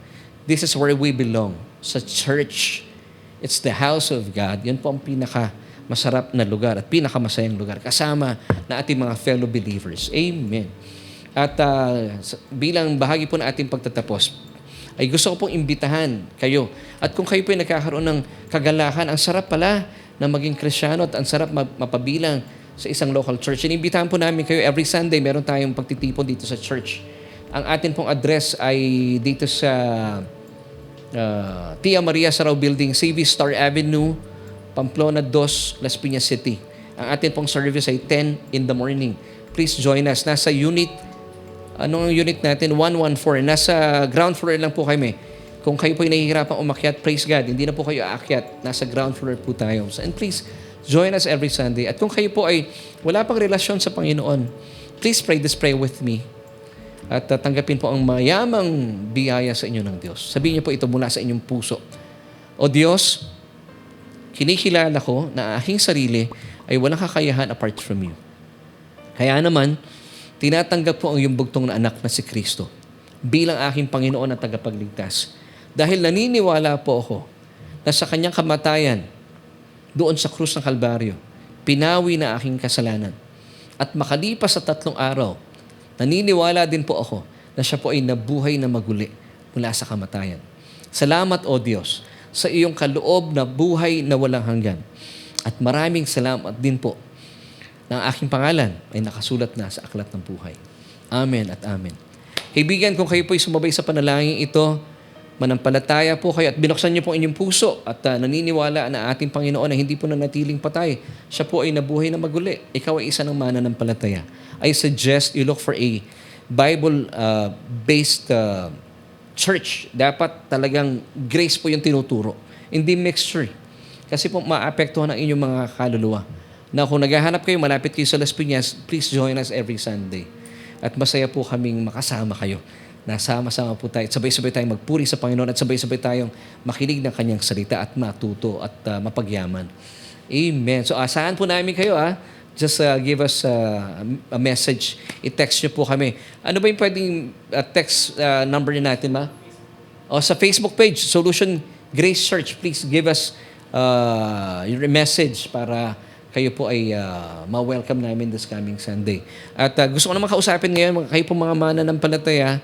this is where we belong. Sa church. It's the house of God. Yan po ang pinaka-masarap na lugar at pinaka-masayang lugar. Kasama na ating mga fellow believers. Amen. At bilang bahagi po na ating pagtatapos, ay gusto ko pong imbitahan kayo. At kung kayo po ay nagkakaroon ng kagalakan, ang sarap pala na maging Kristyano at ang sarap mapabilang sa isang local church. Inimbitahan po namin kayo every Sunday, meron tayong pagtitipon dito sa church. Ang atin pong address ay dito sa Tia Maria Sarao Building, CV Star Avenue, Pamplona 2, Las Piñas City. Ang atin pong service ay 10 in the morning. Please join us. Nasa unit, anong unit natin? 114. Nasa ground floor lang po kami. Kung kayo po ay nahihirapang umakyat, praise God, hindi na po kayo aakyat. Nasa ground floor po tayo. And please, join us every Sunday. At kung kayo po ay wala pang relasyon sa Panginoon, please pray this prayer with me. At tanggapin po ang mayamang biyaya sa inyo ng Diyos. Sabihin niyo po ito mula sa inyong puso. O Diyos, kinikilala ko na aking sarili ay walang kakayahan apart from you. Kaya naman, tinatanggap ko ang iyong bugtong na anak na si Kristo bilang aking Panginoon at tagapagligtas. Dahil naniniwala po ako na sa kanyang kamatayan doon sa krus ng Kalbaryo, pinawi na aking kasalanan. At makalipas sa 3 araw, naniniwala din po ako na siya po ay nabuhay na maguli mula sa kamatayan. Salamat, O Diyos, sa iyong kaloob na buhay na walang hanggan. At maraming salamat din po na ang aking pangalan ay nakasulat na sa aklat ng buhay. Amen at amen. Kaibigan, kung kayo po ay sumabay sa panalangin ito, manampalataya po kayo at binuksan niyo po inyong puso at naniniwala na ating Panginoon na hindi po nanatiling patay. Siya po ay nabuhay na maguli. Ikaw ay isa ng mananampalataya. I suggest you look for a Bible-based church. Dapat talagang grace po yung tinuturo. Hindi mixture. Kasi po maapektuhan ang inyong mga kaluluwa. Na kung naghahanap kayo, malapit kayo sa Las Piñas, please join us every Sunday. At masaya po kaming makasama kayo. Nasama-sama po tayo. Sabay-sabay tayong magpuri sa Panginoon at sabay-sabay tayong makinig ng kanyang salita at matuto at mapagyaman. Amen. So asahan po namin kayo Just give us a message. I-text nyo po kami. Ano ba yung pwedeng text number natin, ma? O sa Facebook page, Solution Grace Church, please give us your message para kayo po ay ma-welcome namin this coming Sunday. At gusto ko naman kausapin ngayon, kayo po mga mananampalataya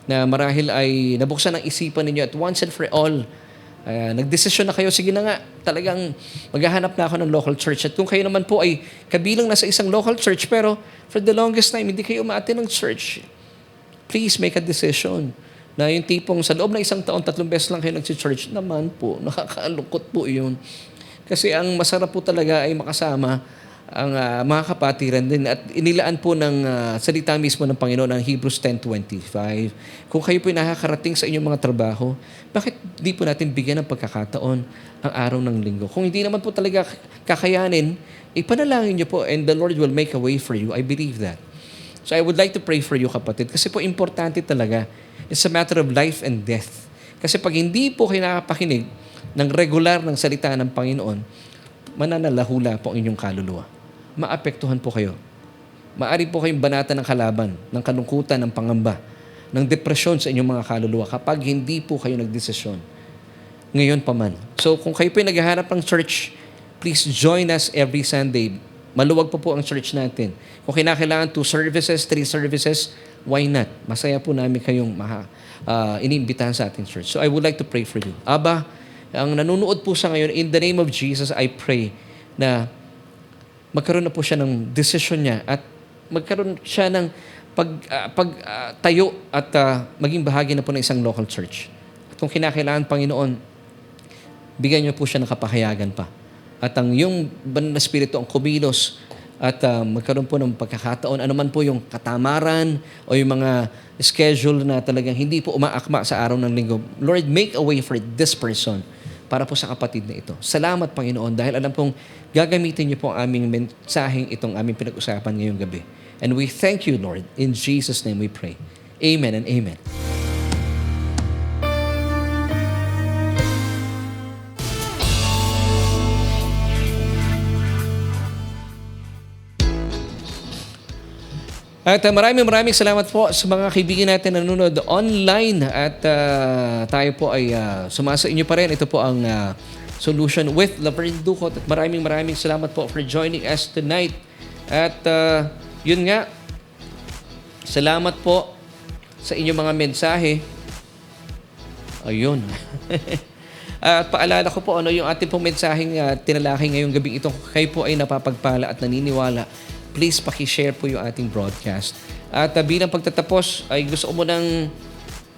na marahil ay nabuksan ang isipan ninyo at once and for all, nagdesisyon na kayo, sige na nga, talagang maghahanap na ako ng local church. At kung kayo naman po ay kabilang na sa isang local church, pero for the longest time, hindi kayo umaattend ng church, please make a decision na yung tipong sa loob ng 1 taon, 3 beses lang kayo nagsi-church, naman po, nakakalungkot po yun. Kasi ang masarap po talaga ay makasama ang mga kapatiran din. At inilaan po ng salita mismo ng Panginoon ang Hebrews 10:25. Kung kayo po ay nakakarating sa inyong mga trabaho, bakit di po natin bigyan ng pagkakataon ang araw ng linggo? Kung hindi naman po talaga kakayanin, ipanalangin niyo po and the Lord will make a way for you. I believe that. So I would like to pray for you, kapatid. Kasi po importante talaga. It's a matter of life and death. Kasi pag hindi po kayo nakapakinig ng regular ng salita ng Panginoon, mananalahula po ang inyong kaluluwa. Maapektuhan po kayo. Maari po kayong banata ng kalaban, ng kalungkutan, ng pangamba, ng depresyon sa inyong mga kaluluwa kapag hindi po kayo nagdesisyon. Ngayon pa man. So kung kayo po ay naghahanap ng church, please join us every Sunday. Maluwag po ang church natin. Kung kinakailangan 2 services, 3 services, why not? Masaya po namin kayong iniimbitahan sa ating church. So I would like to pray for you. Aba, ang nanonood po sa ngayon, in the name of Jesus, I pray na magkaroon na po siya ng decision niya at magkaroon siya ng pagtayo at maging bahagi na po ng isang local church. At kung kinakailangan, Panginoon, bigyan niyo po siya ng kapahayagan pa. At ang yung banal na spirito ang kumilos at magkaroon po ng pagkakataon, anuman po yung katamaran o yung mga schedule na talagang hindi po umaakma sa araw ng linggo. Lord, make a way for this person para po sa kapatid na ito. Salamat, Panginoon, dahil alam kong gagamitin niyo po ang aming mensaheng itong aming pinag-usapan ngayong gabi. And we thank you, Lord. In Jesus' name we pray. Amen and amen. At maraming salamat po sa mga kaibigan natin na nanonood online at tayo po ay sumasa inyo pa rin. Ito po ang Solution with Laverne Ducot at maraming salamat po for joining us tonight. At yun nga, salamat po sa inyong mga mensahe. Ayun. At paalala ko po yung ating pong mensaheng tinalakay ngayong gabi ito. Kayo po ay napapagpala at naniniwala. Please pakishare po yung ating broadcast. At bilang pagtatapos, ay gusto ko munang,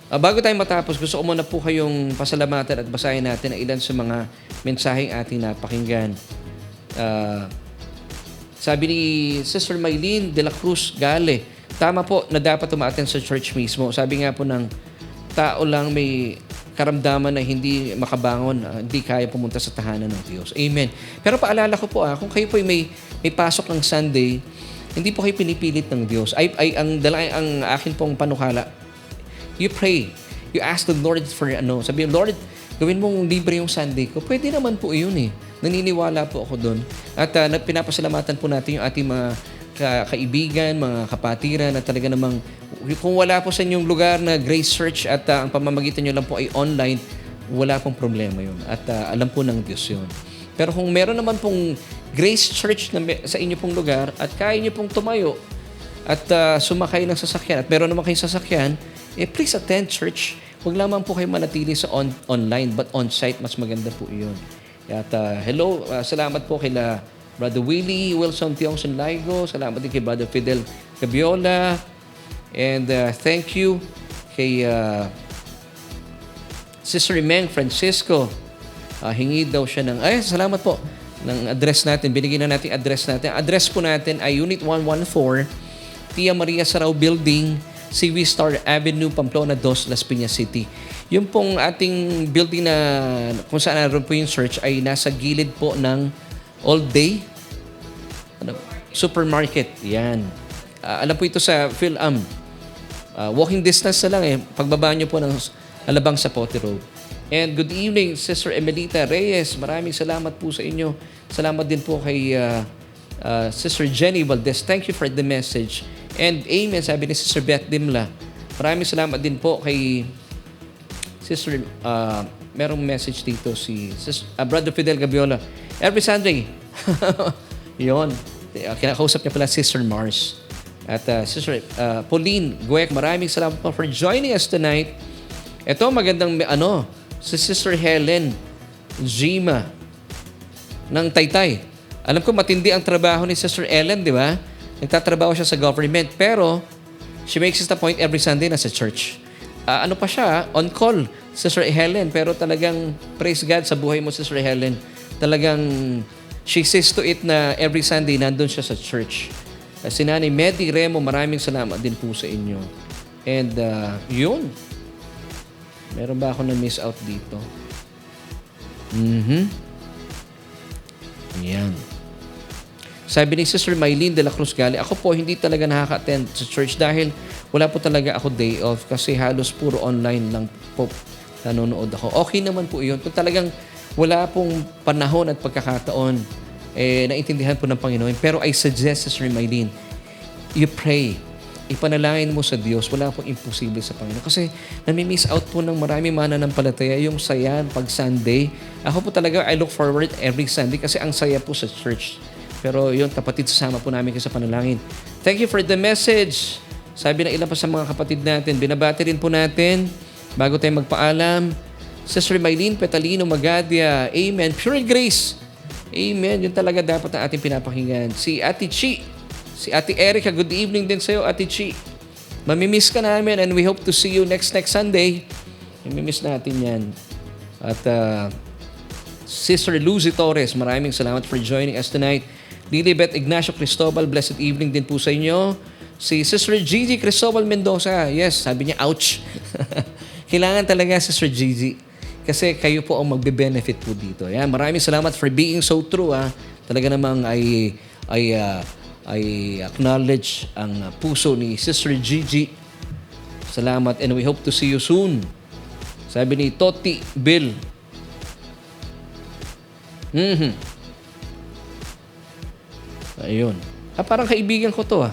bago tayo matapos, gusto ko muna po kayong pasalamatan at basahin natin ang ilan sa mga mensaheng ating napakinggan. Sabi ni Sister Maylene de la Cruz Gale, tama po na dapat umaten sa church mismo. Sabi nga po ng tao lang may karamdaman na hindi makabangon, hindi kaya pumunta sa tahanan ng Diyos. Amen. Pero paalala ko po, kung kayo po may pasok ng Sunday, hindi po kayo pinipilit ng Diyos. Ang akin pong panukala, you pray. You ask the Lord for sabi, Lord, gawin mong libre yung Sunday ko. Pwede naman po yun eh. Naniniwala po ako doon. At pinapasalamatan po natin yung ating mga kaibigan, mga kapatiran na talaga namang kung wala po sa inyong lugar na Grace Church at ang pamamagitan nyo lang po ay online, wala pong problema yun. At alam po ng Diyos yun. Pero kung meron naman pong Grace Church na sa inyo pong lugar at kaya nyo pong tumayo at sumakay ng sasakyan at meron naman kayong sasakyan, please attend church. Huwag lamang po kayo manatili sa online but on-site, mas maganda po yun. At hello, salamat po kila Brother Willie Wilson Tiongson Laigo. Salamat din kay Brother Fidel Cabiola. And thank you kay Sister Meng Francisco. Hingi daw siya ng, salamat po, ng address natin. Binigyan na natin address natin. Address po natin ay Unit 114, Tia Maria Sarao Building, CV Star Avenue, Pamplona 2, Las Piñas City. Yung pong ating building na kung saan naroon po yung church ay nasa gilid po ng All Day Supermarket. Yan. Alam po ito sa PhilAm. Walking distance na lang pagbaba nyo po ng Alabang Sapote Road. And good evening, Sister Emelita Reyes. Maraming salamat po sa inyo. Salamat din po kay Sister Jenny Valdez. Thank you for the message. And amen, sabi ni Sister Beth Dimla. Maraming salamat din po kay Sister, merong message dito si Brother Fidel Gabiola. Every Sunday. Yun. Kinakausap niya pala Sister Mars. At Sister Pauline Guek, maraming salamat po for joining us tonight. Ito, magandang si Sister Helen Zima ng Taytay. Alam ko matindi ang trabaho ni Sister Ellen, di ba? Nagtatrabaho siya sa government, pero she makes it a point every Sunday na sa church. Ano pa siya? On call, Sister Helen. Pero talagang, praise God sa buhay mo, Sister Helen. Talagang, she sees to it na every Sunday nandun siya sa church. Si Nanay Medi Remo, maraming salamat din po sa inyo. And yun. Meron ba ako na-miss out dito? Yan. Sabi ni Sister Maylene de la Cruz Gali, ako po hindi talaga nakaka-attend sa church dahil wala po talaga ako day off kasi halos puro online lang po nanonood ako. Okay naman po yun. Kung talagang wala pong panahon at pagkakataon, naintindihan po ng Panginoon. Pero I suggest, Sister Maylene, you pray. Ipanalangin mo sa Diyos. Wala pong imposible sa Panginoon. Kasi nami-miss out po ng maraming mananampalataya yung saya pag Sunday. Ako po talaga, I look forward every Sunday kasi ang saya po sa church. Pero yun, kapatid, sasama po namin kayo sa panalangin. Thank you for the message. Sabi ng ilan pa sa mga kapatid natin, binabati rin po natin bago tayo magpaalam. Sister Maylene Petalino Magadia, amen. Pure grace. Amen. Yun talaga dapat na ating pinapakinggan. Si Ate Chi, si Ate Erica, good evening din sa'yo, Ate Chi. Mamimiss ka namin and we hope to see you next Sunday. Mamimiss natin yan. At Sister Lucy Torres, maraming salamat for joining us tonight. Lilibet Ignacio Cristobal, blessed evening din po sa inyo. Si Sister Gigi Cristobal Mendoza, yes, sabi niya, ouch. Kailangan talaga, Sister Gigi. Kasi kayo po ang magbe-benefit po dito. Yan, maraming salamat for being so true. Talaga namang I acknowledge ang puso ni Sister Gigi. Salamat and we hope to see you soon. Sabi ni Toti Bill. Ayun. Parang kaibigan ko to.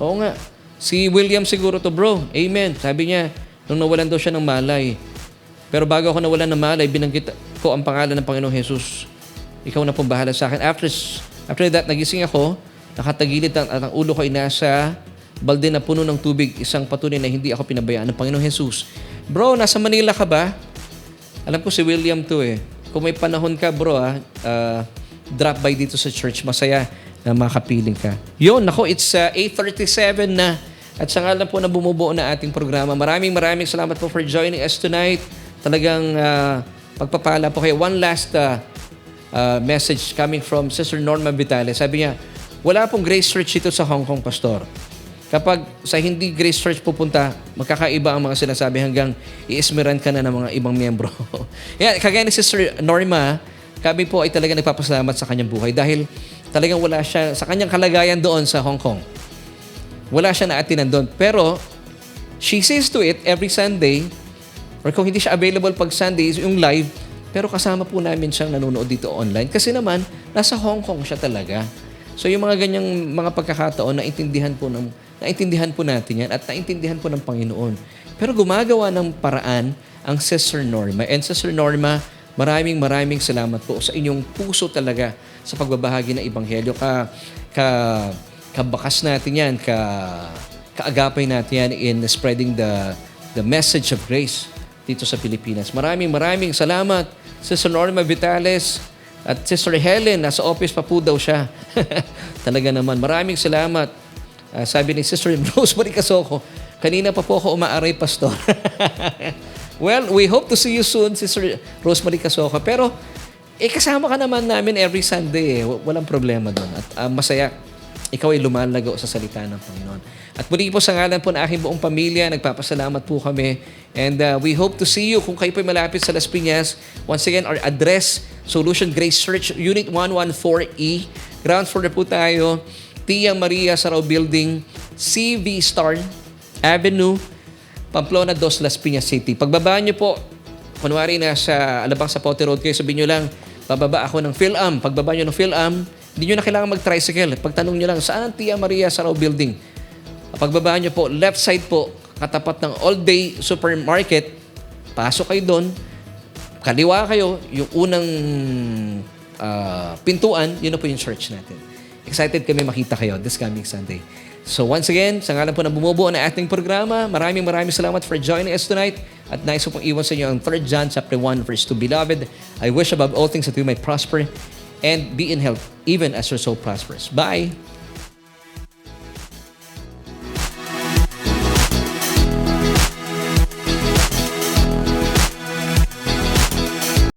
Oo nga. Si William siguro to, bro. Amen. Sabi niya, nung nawalan daw siya ng malay. Pero bago ako nawalan ng malay, binanggit ko ang pangalan ng Panginoong Jesus. Ikaw na pong bahala sa akin. After that, nagising ako, nakatagilid at ang ulo ko ay nasa balde na puno ng tubig, isang patunay na hindi ako pinabayaan ng Panginoong Jesus. Bro, nasa Manila ka ba? Alam ko si William to Kung may panahon ka, bro, drop by dito sa church. Masaya na makapiling ka. Yun, nako, it's 8:37 na. At sa ngalan po na bumubuo na ating programa. Maraming salamat po for joining us tonight. Talagang pagpapala po kayo. One last message coming from Sister Norma Vitale. Sabi niya, wala pong Grace Church ito sa Hong Kong, Pastor. Kapag sa hindi Grace Church pupunta, magkakaiba ang mga sinasabi hanggang iismeran ka na ng mga ibang miyembro. Yan, kagaya ni Sister Norma, kami po ay talagang nagpapasalamat sa kanyang buhay dahil talagang wala siya, sa kanyang kalagayan doon sa Hong Kong. Wala siya naatinan doon. Pero, she sees to it every Sunday, or kung hindi siya available pag Sunday, yung live, pero kasama po namin siyang nanonood dito online. Kasi naman, nasa Hong Kong siya talaga. So yung mga ganyang mga pagkakataon, naintindihan po natin yan at naintindihan po ng Panginoon. Pero gumagawa ng paraan ang Sister Norma. And Sister Norma, maraming salamat po sa inyong puso talaga sa pagbabahagi ng Ebanghelyo. Kabakas natin yan, kaagapay natin yan in spreading the message of grace dito sa Pilipinas. Maraming salamat, Sister Norma Vitales at Sister Helen. Nasa office pa po daw siya. Talaga naman. Maraming salamat. Sabi ni Sister Rosemary Casoko, kanina pa po ako umaaray, Pastor. Well, we hope to see you soon, Sister Rosemary Casoko. Pero, kasama ka naman namin every Sunday. Walang problema doon. At masaya, ikaw ay lumalago sa salita ng Panginoon. At muli po sa ngalan po ng aking buong pamilya, nagpapasalamat po kami. And we hope to see you kung kayo po'y malapit sa Las Piñas. Once again, our address, Solution Grace Church, Unit 114E. Ground floor na po tayo. Tia Maria Sarao Building, CV Star Avenue, Pamplona 2, Las Piñas City. Pagbaba nyo po, kunwari na sa Alabang Sapote Road kayo, sabihin nyo lang, bababa ako ng PhilAm. Pagbaba nyo ng PhilAm, hindi nyo na kailangan mag-tricycle. Pagtanong nyo lang, saan ang Tia Maria Sarao Building? Pagbaba nyo po, left side po, katapat ng All Day Supermarket, pasok kayo doon, kaliwa kayo, yung unang pintuan, yun na po yung church natin. Excited kami makita kayo this coming Sunday. So once again, sa ngalan po na bumubuo na ating programa, maraming salamat for joining us tonight. At nais po pong iwan sa inyo ang 3 John chapter 1 verse 2. Beloved, I wish above all things that you might prosper and be in health, even as your soul prospers. Bye!